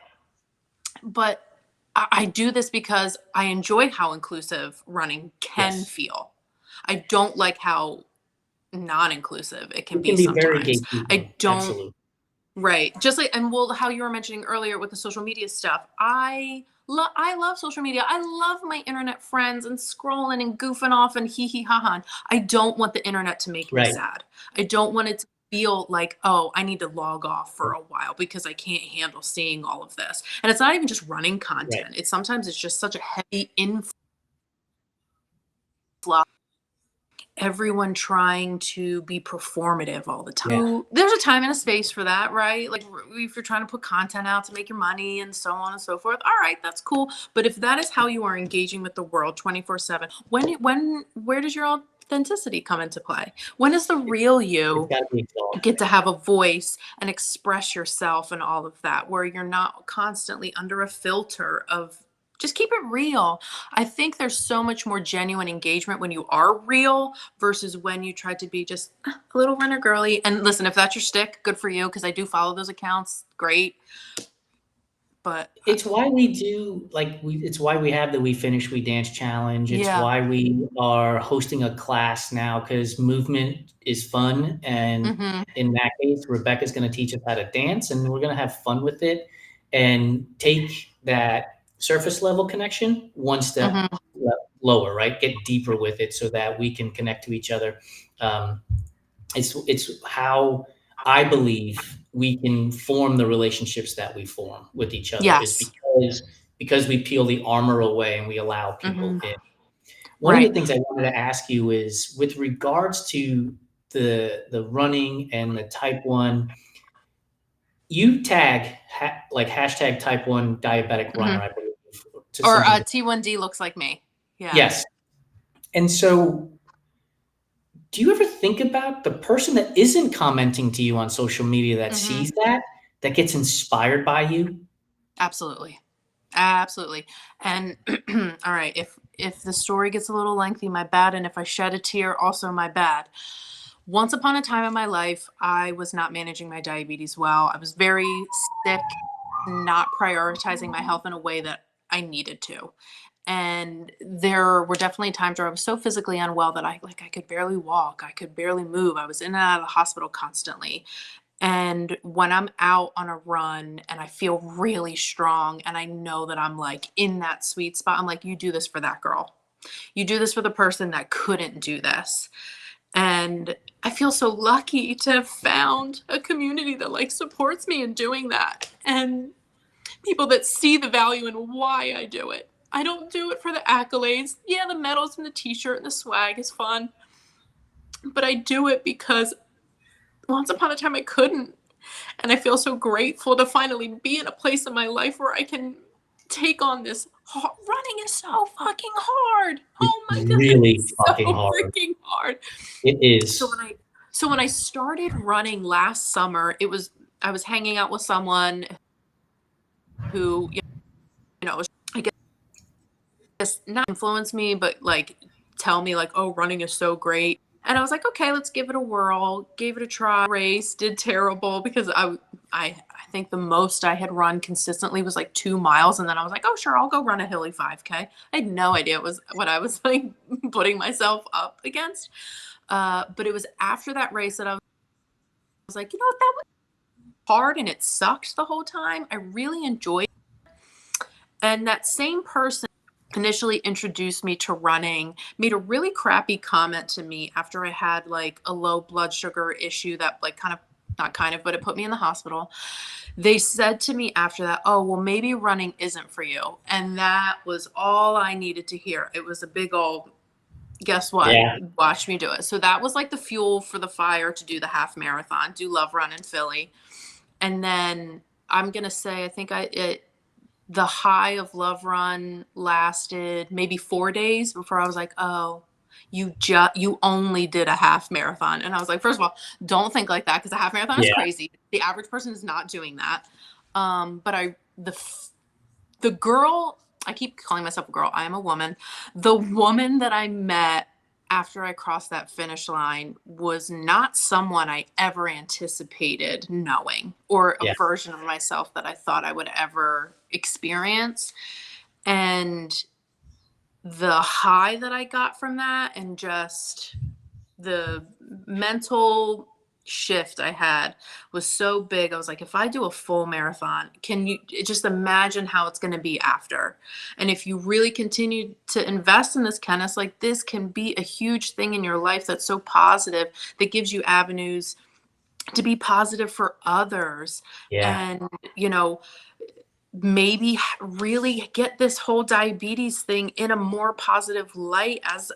but I do this because I enjoy how inclusive running can Yes. feel. I don't like how non-inclusive it can It be can be very sometimes. gatekeeping, I don't absolutely. right. Just like and well, how you were mentioning earlier with the social media stuff. I love social media. I love my internet friends and scrolling and goofing off and hee hee ha ha. I don't want the internet to make me Right, sad. I don't want it to feel like, oh, I need to log off for a while because I can't handle seeing all of this. And it's not even just running right, content. It's sometimes it's just such a heavy influx, everyone trying to be performative all the time. yeah, So, there's a time and a space for that, right? Like if you're trying to put content out to make your money and so on and so forth. All right, that's cool. But if that is how you are engaging with the world 24/7, where does your authenticity come into play? When is the real it's you gotta be exhausting. get to have a voice and express yourself and all of that, where you're not constantly under a filter of just keep it real. I think there's so much more genuine engagement when you are real versus when you try to be just a little runner girly. And listen, if that's your stick, good for you, because I do follow those accounts. Great. But It's why we do it's why we have the We Finish, We Dance challenge. It's yeah. why we are hosting a class now because movement is fun, and Mm-hmm. in that case, Rebecca's gonna teach us how to dance, and we're gonna have fun with it and take that surface level connection one step Mm-hmm. lower, right? Get deeper with it so that we can connect to each other. Um, it's how I believe we can form the relationships that we form with each other is Yes. because we peel the armor away and we allow people Mm-hmm. in. One of the Right. things I wanted to ask you is with regards to the running and the type 1, you tag like hashtag type 1 diabetic runner, Mm-hmm. I believe, to Or something. T1D looks like me. Yeah. Yes. And so do you ever think about the person that isn't commenting to you on social media that Mm-hmm. sees that gets inspired by you? Absolutely. Absolutely. And all right, if the story gets a little lengthy, my bad. And if I shed a tear, also my bad. Once upon a time in my life, I was not managing my diabetes well. I was very sick, not prioritizing my health in a way that I needed to. And there were definitely times where I was so physically unwell that I could barely walk, I could barely move. I was in and out of the hospital constantly. And when I'm out on a run and I feel really strong and I know that I'm like in that sweet spot, I'm like, you do this for that girl. You do this for the person that couldn't do this. And I feel so lucky to have found a community that like supports me in doing that and people that see the value in why I do it. I don't do it for the accolades. Yeah, the medals and the t-shirt and the swag is fun. But I do it because once upon a time I couldn't. And I feel so grateful to finally be in a place in my life where I can take on this. Running is so fucking hard. It's Oh my god, really it's so fucking hard. freaking hard. It So is. when I started running last summer, I was hanging out with someone who was, I guess not influence me, but like tell me like, oh, running is so great. And I was like, okay, let's give it a whirl. Gave it a try. Race did terrible because I think the most I had run consistently was like 2 miles, and then I was like, oh sure, I'll go run a hilly 5K. I had no idea it was what I was like putting myself up against. But it was after that race that I was like, you know what, that was hard and it sucked the whole time. I really enjoyed it. And that same person initially introduced me to running made a really crappy comment to me after I had like a low blood sugar issue that like kind of not kind of but it put me in the hospital. They said to me after that, oh well, maybe running isn't for you. And that was all I needed to hear. It was a big old guess what, Yeah. watch me do it. So that was like the fuel for the fire to do the half marathon, do Love Run in Philly. And then I'm gonna say I think the high of Love Run lasted maybe 4 days before I was like, oh, you only did a half marathon. And I was like, first of all, don't think like that because a half marathon is Yeah. crazy. The average person is not doing that. But the girl, I keep calling myself a girl, I am a woman. The woman that I met after I crossed that finish line was not someone I ever anticipated knowing or a Yeah. version of myself that I thought I would ever experience. And the high that I got from that and just the mental shift I had was so big. I was like, if I do a full marathon, can you just imagine how it's going to be after? And if you really continue to invest in this, Kennis, like this can be a huge thing in your life that's so positive, that gives you avenues to be positive for others. Yeah. And, maybe really get this whole diabetes thing in a more positive light as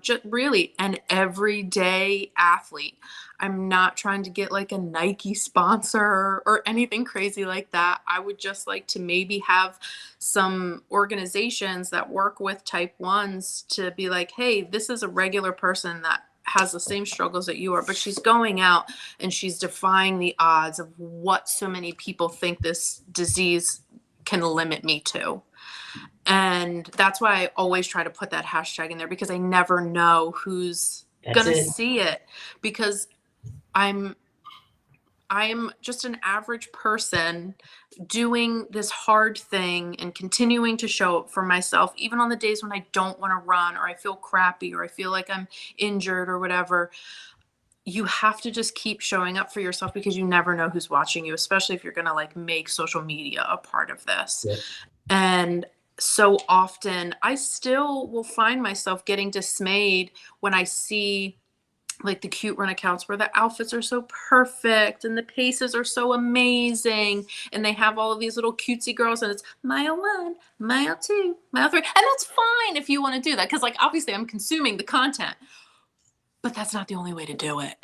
just really an everyday athlete. I'm not trying to get like a Nike sponsor or anything crazy like that. I would just like to maybe have some organizations that work with type 1s to be like, hey, this is a regular person that has the same struggles that you are, but she's going out and she's defying the odds of what so many people think this disease can limit me to. And that's why I always try to put that hashtag in there, because I never know who's That's gonna it. see it, because I am just an average person doing this hard thing and continuing to show up for myself, even on the days when I don't want to run or I feel crappy or I feel like I'm injured or whatever. You have to just keep showing up for yourself, because you never know who's watching you, especially if you're going to like make social media a part of this. Yeah. And so often I still will find myself getting dismayed when I see like the cute run accounts where the outfits are so perfect and the paces are so amazing and they have all of these little cutesy girls and it's mile 1, mile 2, mile 3. And that's fine if you want to do that, because like obviously I'm consuming the content, but that's not the only way to do it.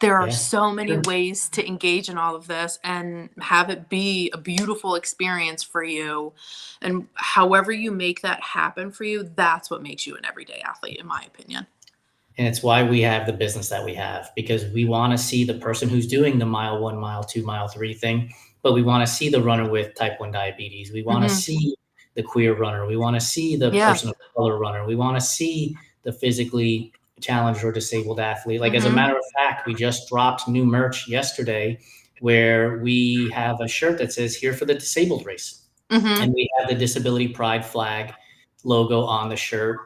There are Yeah. so many Sure. ways to engage in all of this and have it be a beautiful experience for you. And however you make that happen for you, that's what makes you an everyday athlete, in my opinion. And it's why we have the business that we have, because we want to see the person who's doing the mile 1, mile 2, mile 3 thing but we want to see the runner with type 1 diabetes. We want to see the queer runner. We want to see the person of color runner. We want to see the physically challenged or disabled athlete. Like, as a matter of fact, we just dropped new merch yesterday where we have a shirt that says "Here for the Disabled Race." And we have the Disability Pride flag logo on the shirt,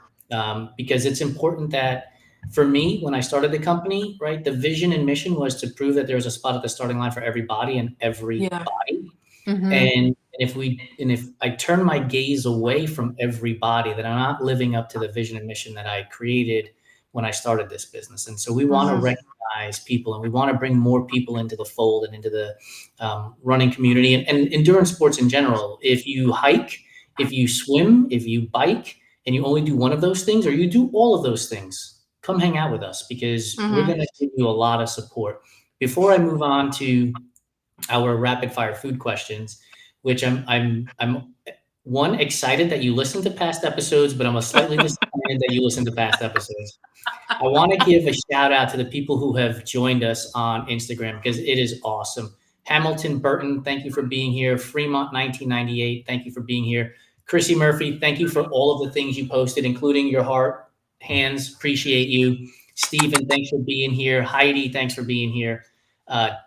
because it's important that, for me, when I started the company, right, the vision and mission was to prove that there's a spot at the starting line for everybody and every body. And if I turn my gaze away from everybody, then I'm not living up to the vision and mission that I created when I started this business. And so we want to recognize people, and we want to bring more people into the fold and into the running community and endurance sports in general. If you hike, if you swim, if you bike, and you only do one of those things, or you do all of those things, come hang out with us, because we're going to give you a lot of support. Before I move on to our rapid fire food questions, which I'm one, excited that you listened to past episodes, but I'm slightly disappointed that you listened to past episodes. I want to give a shout out to the people who have joined us on Instagram, because it is awesome. Hamilton Burton, thank you for being here. Fremont 1998, thank you for being here. Chrissy Murphy, thank you for all of the things you posted, including your heart, hands, appreciate you. Stephen, thanks for being here. Heidi, thanks for being here.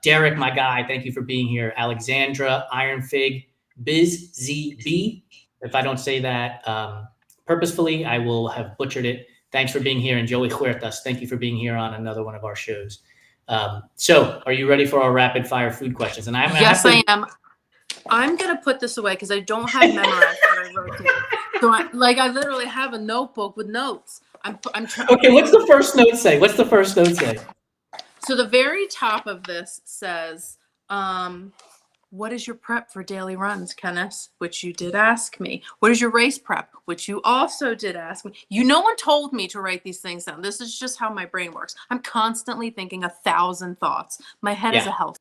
Derek, my guy, thank you for being here. Alexandra, Iron Fig, Biz ZB. If I don't say that purposefully, I will have butchered it. Thanks for being here. And Joey Huertas, thank you for being here on another one of our shows. So are you ready for our rapid fire food questions? And I am. I'm going to put this away because I don't have memorized what I wrote down. So I literally have a notebook with notes. Okay, what's the first note say? What's the first note say? So the very top of this says, what is your prep for daily runs, Kennis? Which you did ask me. What is your race prep? Which you also did ask me. No one told me to write these things down. This is just how my brain works. I'm constantly thinking 1,000 thoughts. My head is a health.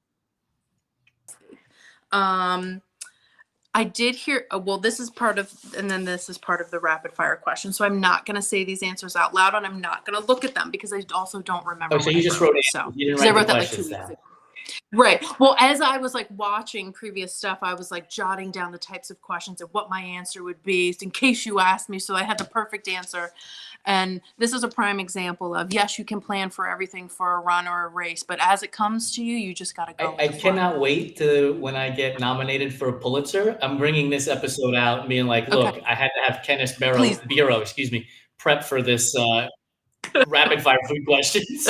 I did hear, well, this is part of, and then this is part of the rapid fire question. So I'm not going to say these answers out loud, and I'm not going to look at them because I also don't remember. Oh, so you just wrote it. So you didn't write I wrote the that like 2 questions weeks down. ago. Right. Well, as I was watching previous stuff, I was jotting down the types of questions and what my answer would be in case you asked me. So I had the perfect answer. And this is a prime example of, yes, you can plan for everything for a run or a race, but as it comes to you, you just got to go. I cannot wait to when I get nominated for a Pulitzer. I'm bringing this episode out and being like, look, I had to have Kennis Bero, prep for this rapid fire food questions.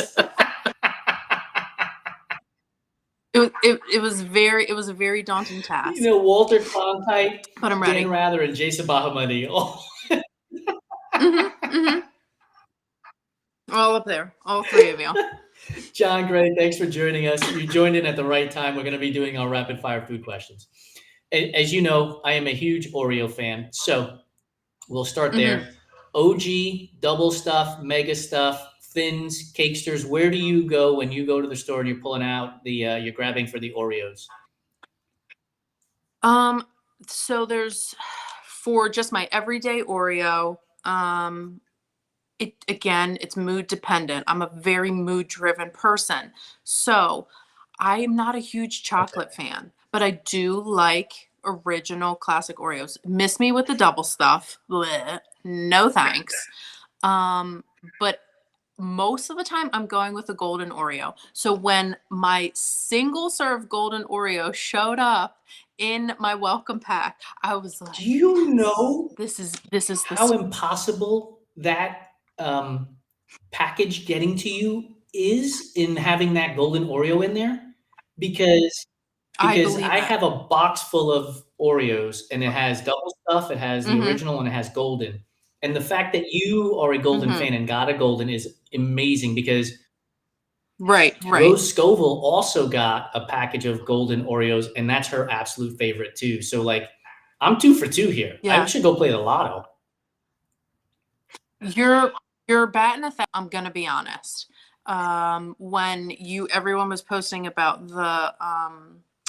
It was a very daunting task. Walter Cronkite, but I'm ready. Dan Rather, and Jason Bahamundi. All up there, all three of you. John Gray, thanks for joining us. You joined in at the right time. We're going to be doing our rapid fire food questions. As you know, I am a huge Oreo fan, so we'll start there. OG, double stuff, mega stuff, thins, cakesters. Where do you go when you go to the store and you're pulling out you're grabbing for the Oreos? So there's, for just my everyday Oreo, it's mood dependent. I'm a very mood driven person. So I am not a huge chocolate fan, but I do like original classic Oreos. Miss me with the double stuff. Blech, no thanks. But most of the time I'm going with the golden Oreo. So when my single serve golden Oreo showed up in my welcome pack, I was like, do you know this is how impossible that package getting to you is in having that golden Oreo in there? Because I have a box full of Oreos and it has double stuff, it has the original, and it has golden. And the fact that you are a golden fan and got a golden is amazing, because Rose Scoville also got a package of golden Oreos, and that's her absolute favorite too. So I'm 2 for 2 here. I should go play the lotto. You're batting a thousand. I'm gonna be honest. When everyone was posting about the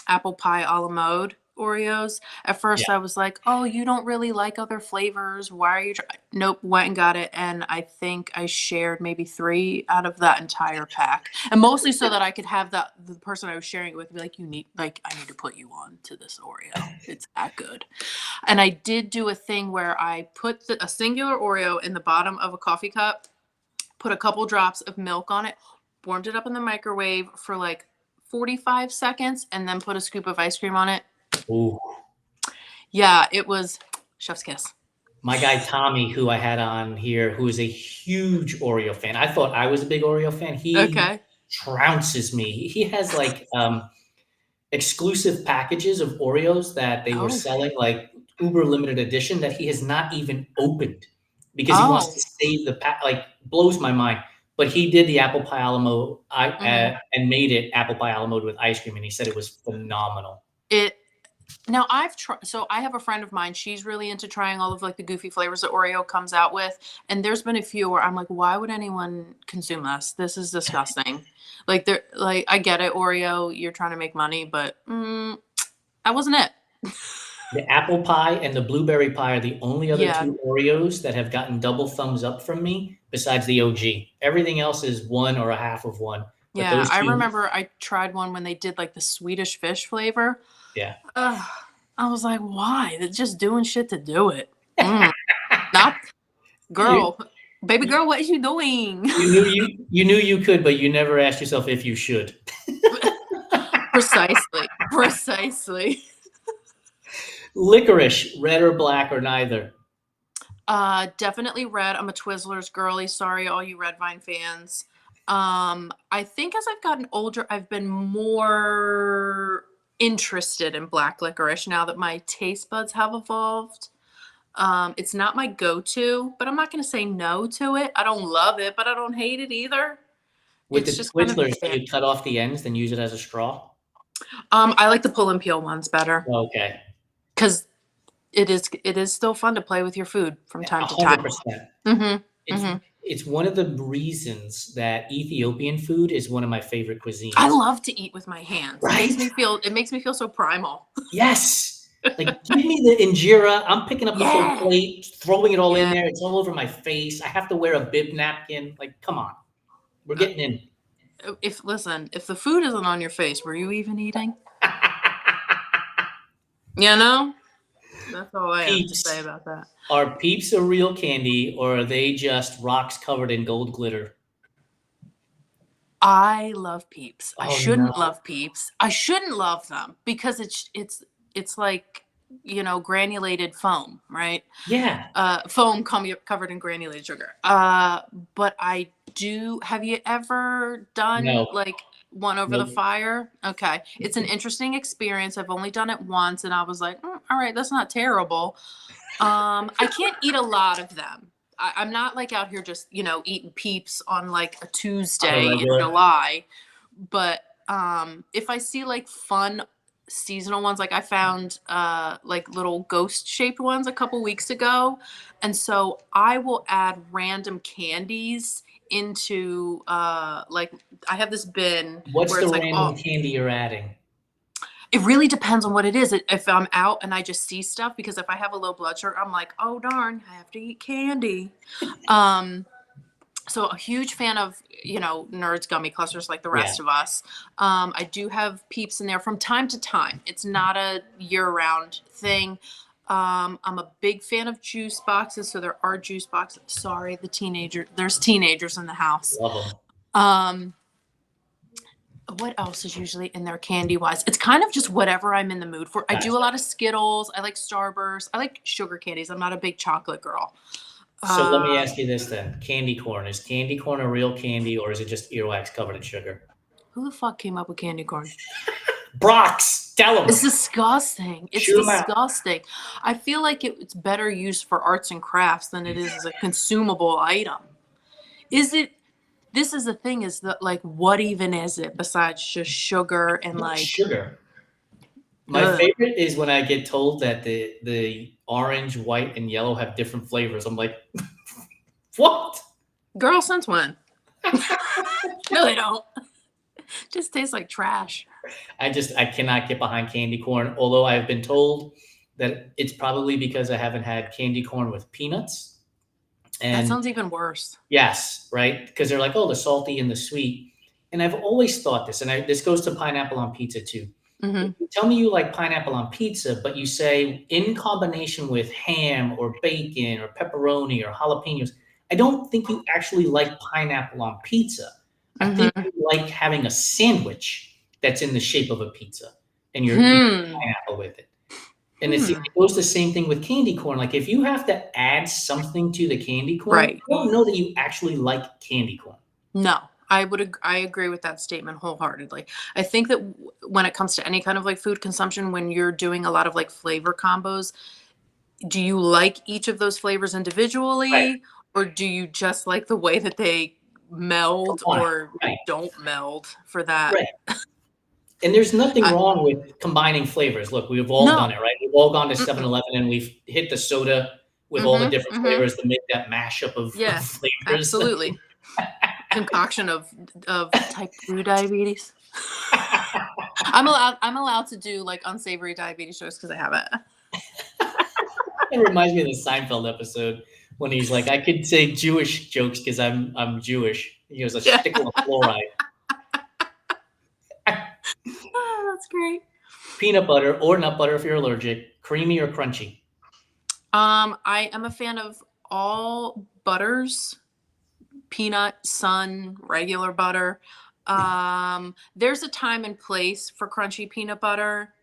apple pie a la mode Oreos. At first, Yeah. I was like, "Oh, you don't really like other flavors. Why are you?" Nope. Went and got it, and I think I shared maybe 3 out of that entire pack, and mostly so that I could have the person I was sharing it with be like, "You need like I need to put you on to this Oreo. It's that good." And I did do a thing where I put a singular Oreo in the bottom of a coffee cup, put a couple drops of milk on it, warmed it up in the microwave for like 45 seconds, and then put a scoop of ice cream on it. Ooh. Yeah, it was chef's kiss. My guy Tommy, who I had on here, who is a huge Oreo fan. I thought I was a big Oreo fan. He Okay. trounces me. He has like exclusive packages of Oreos that they were Oh. selling, like uber limited edition, that he has not even opened because he wants Oh. to save the pack. Like, blows my mind. But he did the apple pie a la mode Mhm. and made it apple pie a la mode with ice cream, and he said it was phenomenal. It Now I've tried. So I have a friend of mine. She's really into trying all of like the goofy flavors that Oreo comes out with, and there's been a few where I'm like, why would anyone consume this? This is disgusting. Like they're like, I get it, Oreo. You're trying to make money, but that wasn't it. The apple pie and the blueberry pie are the only other Yeah, 2 Oreos that have gotten double thumbs up from me besides the OG. Everything else is 1 or a half of 1, but yeah. those I 2. remember I tried one when they did like the Swedish fish flavor. Yeah. Ugh, I was like, why? They're just doing shit to do it. Not You girl, baby girl. What is you doing? you knew you could, but you never asked yourself if you should. Precisely, precisely. Licorice, red or black or neither? Definitely red. I'm a Twizzlers girly. Sorry, all you Red Vine fans. I think as I've gotten older, I've been more interested in black licorice now that my taste buds have evolved. It's not my go-to, but I'm not going to say no to it. I don't love it, but I don't hate it either. With It's the just kind of Twizzlers, do there. you cut off the ends, then use it as a straw? I like the pull and peel ones better Okay. because it is still fun to play with your food from time to time. 100%. Mm-hmm. It's Mm-hmm. it's one of the reasons that Ethiopian food is one of my favorite I cuisines. love to eat with my hands. It makes Right? me feel so primal. Yes. Like, give me the injera. I'm picking up the whole Yeah. plate, throwing it all in Yeah. there. It's all over my face. I have to wear a bib napkin. Like, come on. We're getting in. If the food isn't on your face, were you even eating? You know? That's all I have to say Peeps. about that. Are Peeps a real candy, or are they just rocks covered in gold glitter? I love Peeps. I Oh, no. shouldn't love Peeps. I shouldn't love them because it's like, granulated foam, right? Yeah. Foam covered in granulated sugar. But I do. Have you ever done No. like one over the Nope. fire? Okay, it's an interesting experience. I've only done it once, and I was like, all right, that's not terrible. I can't eat a lot of them. I'm not like out here just eating Peeps on like a On the Tuesday in regular. July, but if I see like fun seasonal ones, like I found like little ghost shaped ones a couple weeks ago, and so I will add random candies into like I have this bin What's where the it's like random candy you're adding? it really depends on what it is. If I'm out and I just see stuff, because if I have a low blood sugar, I'm like, oh darn, I have to eat candy. Um, so a huge fan of Nerds gummy clusters like the Yeah. rest of us. I do have Peeps in there from time to time. It's not a year-round thing. I'm a big fan of juice boxes, so there are juice boxes. Sorry, there's teenagers in the house. Love them. What else is usually in there candy wise? It's kind of just whatever I'm in the mood for. I do a Gotcha. lot of Skittles. I like Starburst. I like sugar candies. I'm not a big chocolate girl. So let me ask you this then. Candy corn. Is candy corn a real candy, or is it just earwax covered in sugar? Who the fuck came up with candy corn? Brox, tell them. It's disgusting. It's Shoot 'em out. disgusting. I feel like it's better used for arts and crafts than it is as a consumable item. This is the thing, is that like what even is it besides just sugar and like Sugar. My favorite is when I get told that the orange, white, and yellow have different flavors. I'm like, what? girl, since when? No, they don't. Just tastes like trash. I cannot get behind candy corn, although I've been told that it's probably because I haven't had candy corn with peanuts. That And sounds even worse. yes, right? Because they're like, oh, the salty and the sweet. And I've always thought this, and this goes to pineapple on pizza too. Mm-hmm. You tell me you like pineapple on pizza, but you say in combination with ham or bacon or pepperoni or jalapenos, I don't think you actually like pineapple on pizza. I think Mm-hmm. you like having a sandwich that's in the shape of a pizza and you're eating Hmm. pineapple with it. And it Hmm. goes the same thing with candy corn. Like if you have to add something to the candy corn, Right. I don't know that you actually like candy corn. No, I agree with that statement wholeheartedly. I think that when it comes to any kind of like food consumption, when you're doing a lot of like flavor combos, do you like each of those flavors Right. individually, or do you just like the way that they meld Combine. or Right. don't meld for that? Right. And there's nothing I, wrong with combining flavors. Look, we've all done no. it, right? We've all gone to Mm-mm. 7-Eleven and we've hit the soda with all the Mm-hmm. different Mm-hmm. flavors to make that mashup of Yeah, flavors. absolutely. Concoction of type 2 diabetes. I'm allowed to do like unsavory diabetes jokes because I have it. It reminds me of the Seinfeld episode when he's like, I could say Jewish jokes because I'm Jewish. He goes, a Yeah. stickle of fluoride. Oh, that's great. Peanut butter or nut butter if you're allergic, creamy or crunchy. I am a fan of all butters, peanut, sun, regular butter. There's a time and place for crunchy peanut butter.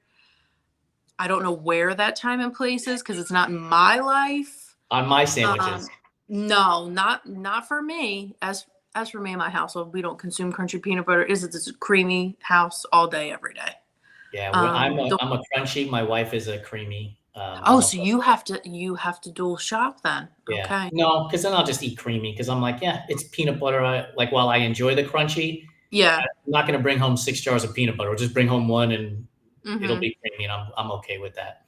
I don't know where that time and place is because it's not in my life. On my Um, sandwiches. no, not for me. As for me and my household, we don't consume crunchy peanut butter. It's a creamy house all day, every day. Yeah, I'm The a crunchy. My wife is a creamy. Oh, Nut so butter. you have to dual shop then. Yeah. Okay. No, because then I'll just eat creamy because I'm like, yeah, it's peanut butter. Like while I enjoy the crunchy, Yeah. I'm not going to bring home 6 jars of peanut butter. I'll just bring home one and it'll Mhm. be creamy, and I'm okay with that.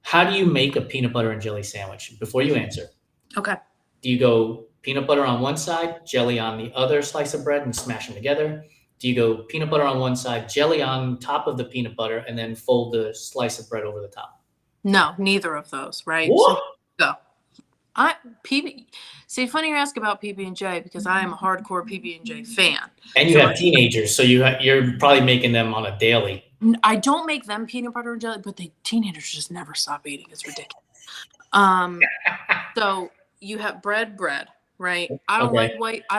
How do you make a peanut butter and jelly sandwich? Before you answer, Okay. do you go peanut butter on one side, jelly on the other slice of bread, and smash them together? Do you go peanut butter on one side, jelly on top of the peanut butter, and then fold the slice of bread over the top? No, neither of those, right? So What? go. I PB See, funny you ask about PB&J because I am a hardcore PB&J fan. And you So have teenagers, so you're probably making them on a daily. I don't make them peanut butter and jelly, but the teenagers just never stop eating. It's ridiculous. So you have bread, right? Okay. I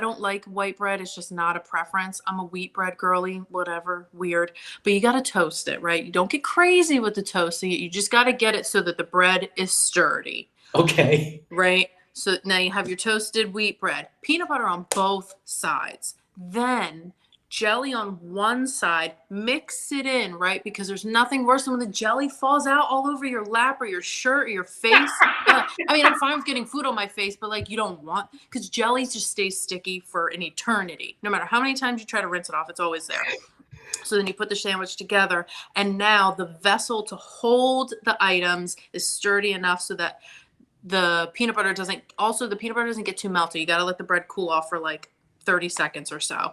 don't like white bread. It's just not a preference. I'm a wheat bread girly, whatever, weird. But you got to toast it, right? You don't get crazy with the toasting. You just got to get it so that the bread is sturdy, Okay. right? So now you have your toasted wheat bread, peanut butter on both sides. Then jelly on one side, mix it in, right? Because there's nothing worse than when the jelly falls out all over your lap or your shirt or your face. I mean, I'm fine with getting food on my face, but like you don't want, because jelly just stays sticky for an eternity. No matter how many times you try to rinse it off, it's always there. So then you put the sandwich together, and now the vessel to hold the items is sturdy enough so that the peanut butter doesn't get too melty. You got to let the bread cool off for like 30 seconds or so.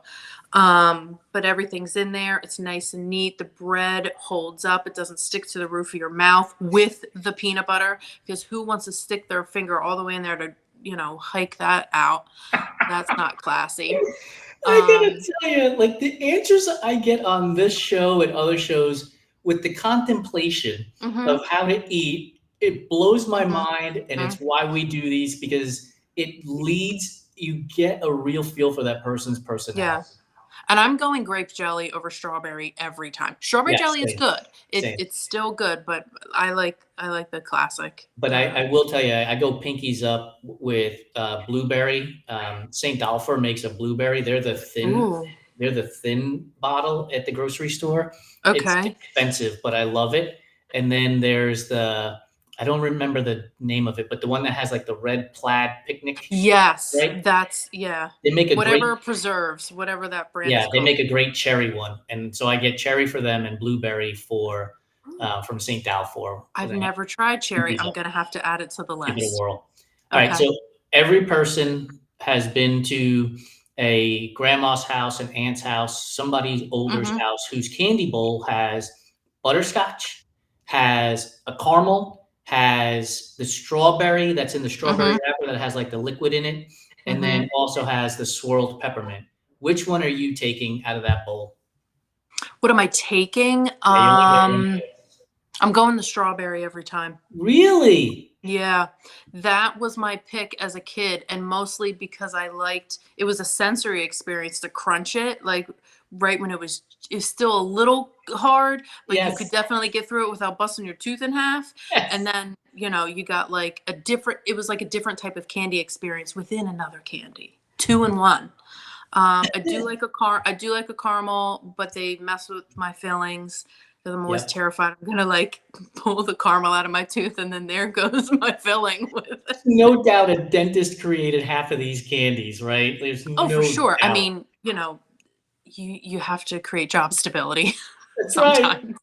But everything's in there. It's nice and neat. The bread holds up. It doesn't stick to the roof of your mouth with the peanut butter, because who wants to stick their finger all the way in there to, hike that out? That's not classy. I gotta tell you, like the answers I get on this show and other shows with the contemplation Mm-hmm, of how to eat, it blows my mm-hmm, mind, and mm-hmm. it's why we do these, because you get a real feel for that person's Yeah. personality. And I'm going grape jelly over strawberry every time. Strawberry Yeah, jelly is same, good. same. It's still good, but I like the classic. But I will tell you, I go pinkies up with blueberry. St. Dalfor makes a blueberry. Ooh. They're the thin bottle at the grocery store. It's Okay. expensive, but I love it. And then there's I don't remember the name of it, but the one that has like the red plaid picnic, Yes, right? yeah. They make a great, Whatever preserves, whatever that brand yeah, is they called. make a great cherry one. And so I get cherry for them and blueberry from St. Dalfor. I've never tried cherry. I'm gonna have to add it to the Give it a list. whirl. All right, Okay. so every person has been to a grandma's house, an aunt's house, somebody older's Mm-hmm. house whose candy bowl has butterscotch, has a caramel, has the strawberry that's in the strawberry Mm-hmm. wrapper that has like the liquid in it, and Mm-hmm. then also has the swirled peppermint. Which one are you taking out of that bowl? What am I taking? Yeah, you only get one choice. I'm going the strawberry every time. Really? Yeah, that was my pick as a kid, and mostly because it was a sensory experience to crunch it, like right when it's still a little hard, but you could Yes. definitely get through it without busting your tooth in half. And Yes. then, you got like it was like a different type of candy experience within another candy, two in one. I do like a caramel, but they mess with my fillings because I'm always Yep. terrified I'm gonna like pull the caramel out of my tooth and then there goes my filling with it. No doubt a dentist created half of these candies, right? There's Oh, for no sure. I doubt. mean, you have to create job stability That's right. sometimes.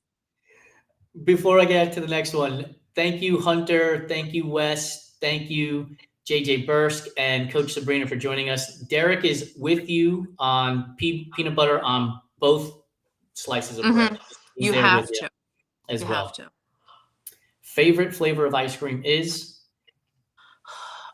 Before I get to the next one, thank you, Hunter. Thank you, Wes. Thank you, JJ Bursk and Coach Sabrina for joining us. Derek is with you on peanut butter on both slices of bread. Hmm. He's You there with have you to. as You have well. to. Favorite flavor of ice cream is?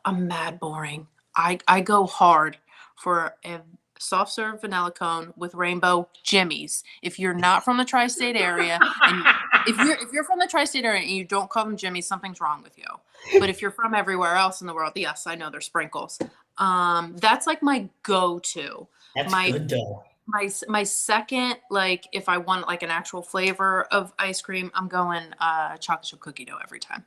I'm mad boring. I go hard for a soft serve vanilla cone with rainbow jimmies. If you're not from the tri-state area, and if you're from the tri-state area and you don't call them jimmies, something's wrong with you. But if you're from everywhere else in the world, yes, I know they're sprinkles. That's like my go-to. That's My good though. my second, like if I want like an actual flavor of ice cream, I'm going chocolate chip cookie dough every time.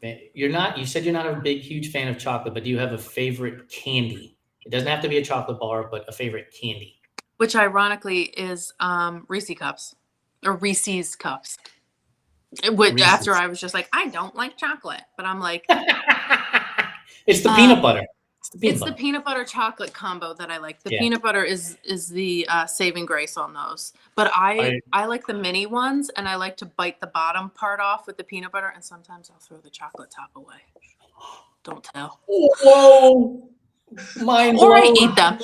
You said you're not a big, huge fan of chocolate, but do you have a favorite candy? It doesn't have to be a chocolate bar, but a favorite candy. Which ironically is Reese cups or Reese's cups. After Reese's. I was just like, I don't like chocolate, but I'm like, It's the uh, peanut butter. It's the peanut it's the butter. peanut butter chocolate combo that I like. The Yeah. peanut butter is the saving grace on those. But I like the mini ones, and I like to bite the bottom part off with the peanut butter, and sometimes I'll throw the chocolate top away. Don't tell. Whoa! Mind Or I blown. eat them.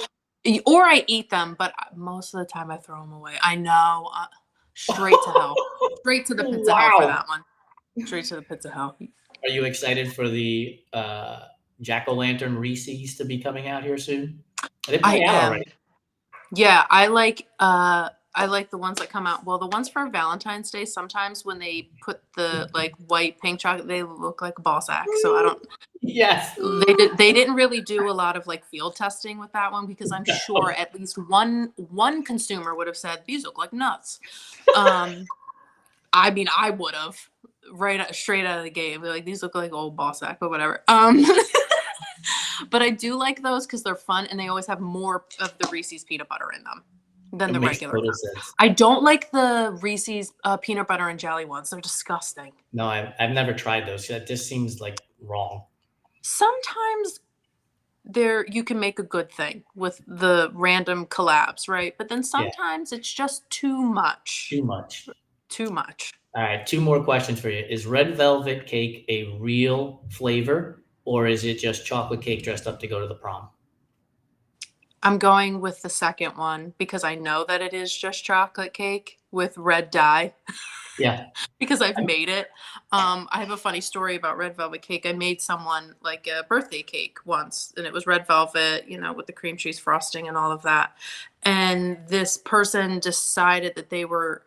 Or I eat them, but most of the time I throw them away. I know. Straight to hell. Straight to the pits of hell for Wow. that one. Straight to the pits of hell. Are you excited for the jack-o'-lantern Reese's to be coming out here soon? They're I coming out am. already. Yeah, I like the ones that come out. Well, the ones for Valentine's Day, sometimes when they put the like white pink chocolate, they look like a ball sack. So I don't Yes. they didn't really do a lot of like field testing with that one because I'm sure at least one consumer would have said these look like nuts. I mean, I would have straight out of the gate. Be like, these look like old ball sack, but whatever. But I do like those because they're fun and they always have more of the Reese's peanut butter in them than It the makes regular total ones. sense. I don't like the Reese's peanut butter and jelly ones. They're disgusting. No, I've never tried those. That just seems like wrong. Sometimes you can make a good thing with the random collabs, right? But then Yeah, sometimes it's just too much. too much. Too much. All right, two more questions for you. Is red velvet cake a real flavor, or is it just chocolate cake dressed up to go to the prom? I'm going with the second one because I know that it is just chocolate cake with red dye. Yeah. Because I've made it. I have a funny story about red velvet cake. I made someone like a birthday cake once, and it was red velvet, with the cream cheese frosting and all of that. And this person decided that they were,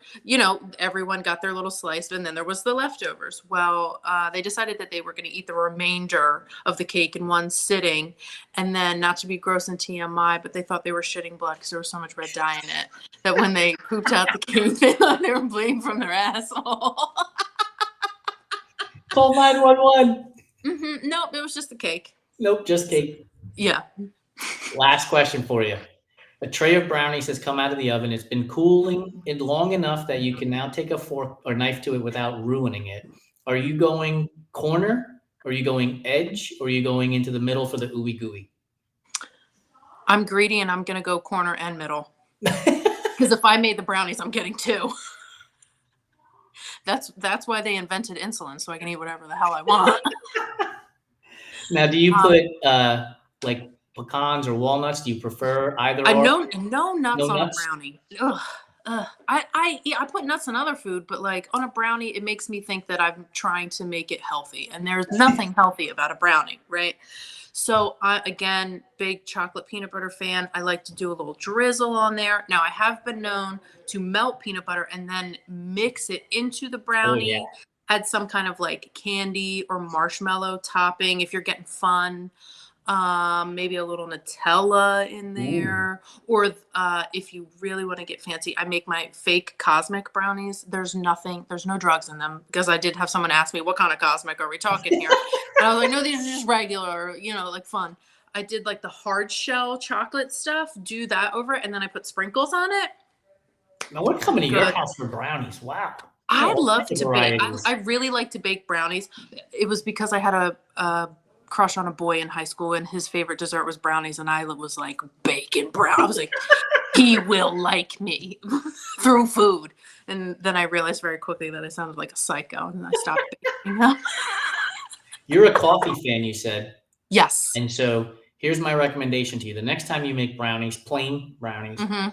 everyone got their little slice, and then there was the leftovers. Well, they decided that they were going to eat the remainder of the cake in one sitting, and then not to be gross and TMI, but they thought they were shitting blood because there was so much red dye in it that when they pooped out the cake, they thought they were bleeding from their asshole. Call 911. Nope, it was just the cake. Nope, just cake. Yeah. Last question for you. A tray of brownies has come out of the oven. It's been cooling it long enough that you can now take a fork or knife to it without ruining it. Are you going corner? Are you going edge? Or are you going into the middle for the ooey gooey? I'm greedy and I'm going to go corner and middle. Because if I made the brownies, I'm getting two. That's why they invented insulin, so I can eat whatever the hell I want. Now, do you put like pecans or walnuts? Do you prefer either or? No nuts No on a nuts? brownie. Ugh. I put nuts in other food, but like on a brownie, it makes me think that I'm trying to make it healthy, and there's nothing healthy about a brownie, right? So again, big chocolate peanut butter fan. I like to do a little drizzle on there. Now I have been known to melt peanut butter and then mix it into the Oh, yeah. brownie, add some kind of like candy or marshmallow topping if you're getting fun. Maybe a little Nutella in Ooh. there, or if you really want to get fancy, I make my fake cosmic brownies. There's no drugs in them, because I did have someone ask me, what kind of cosmic are we talking here? And I was like, no, these are just regular, like fun. I did like the hard shell chocolate stuff, do that over it, and then I put sprinkles on it. Now we're coming to your Good. house for brownies. Wow. You got I all love kinds of to bake. I varieties. really like to bake brownies. It was because I had a crush on a boy in high school, and his favorite dessert was brownies, and I was like, bacon brown. I was like, he will like me through food. And then I realized very quickly that I sounded like a psycho, and I stopped baking them. You're a coffee fan, you said. Yes. And so here's my recommendation to you. The next time you make brownies, plain brownies, Mm-hmm.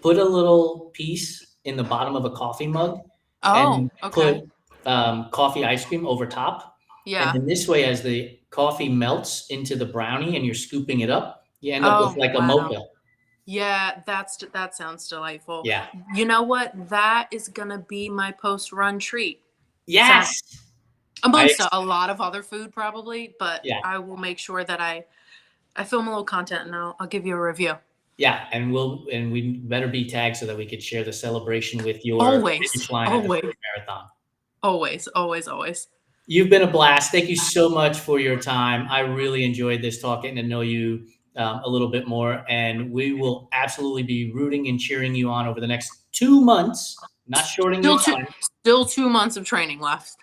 put a little piece in the bottom of a coffee mug Oh, and okay. put coffee ice cream over top. And Yeah. then this way, as the coffee melts into the brownie and you're scooping it up, you end up with Oh, like a wow. mocha. Yeah, that sounds delightful. Yeah. You know what? That is gonna be my post-run treat. Yes. Sad. Amongst a lot of other food probably, but Yeah. I will make sure that I film a little content, and I'll give you a review. Yeah. And we better be tagged so that we could share the celebration with your Always, finish line at the always, first marathon. always, always, always. You've been a blast. Thank you so much for your time. I really enjoyed this talk, getting to know you a little bit more. And we will absolutely be rooting and cheering you on over the next 2 months, not shorting your time, Still 2 months of training left.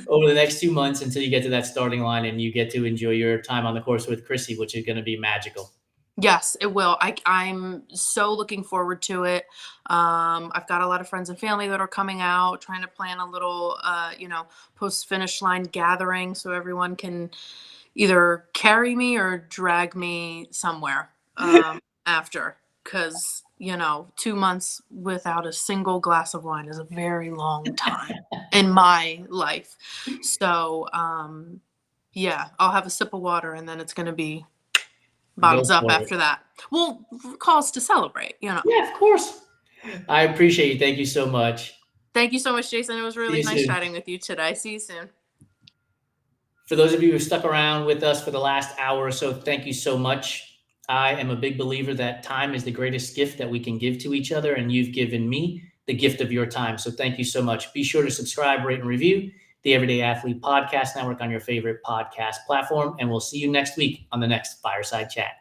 over the next 2 months until you get to that starting line and you get to enjoy your time on the course with Chrissy, which is going to be magical. Yes, it will. I'm so looking forward to it. I've got a lot of friends and family that are coming out, trying to plan a little, post finish line gathering so everyone can either carry me or drag me somewhere after. Because 2 months without a single glass of wine is a very long time in my life. So, yeah, I'll have a sip of water, and then it's going to be Go bottoms up for it. after that. Well, cause to celebrate. Yeah, of course. I appreciate you. Thank you so much. Thank you so much, Jason. It was See really you nice soon. chatting with you today. See you soon. For those of you who stuck around with us for the last hour or so, thank you so much. I am a big believer that time is the greatest gift that we can give to each other, and you've given me the gift of your time. So thank you so much. Be sure to subscribe, rate, and review the Everyday Athlete Podcast Network on your favorite podcast platform, and we'll see you next week on the next Fireside Chat.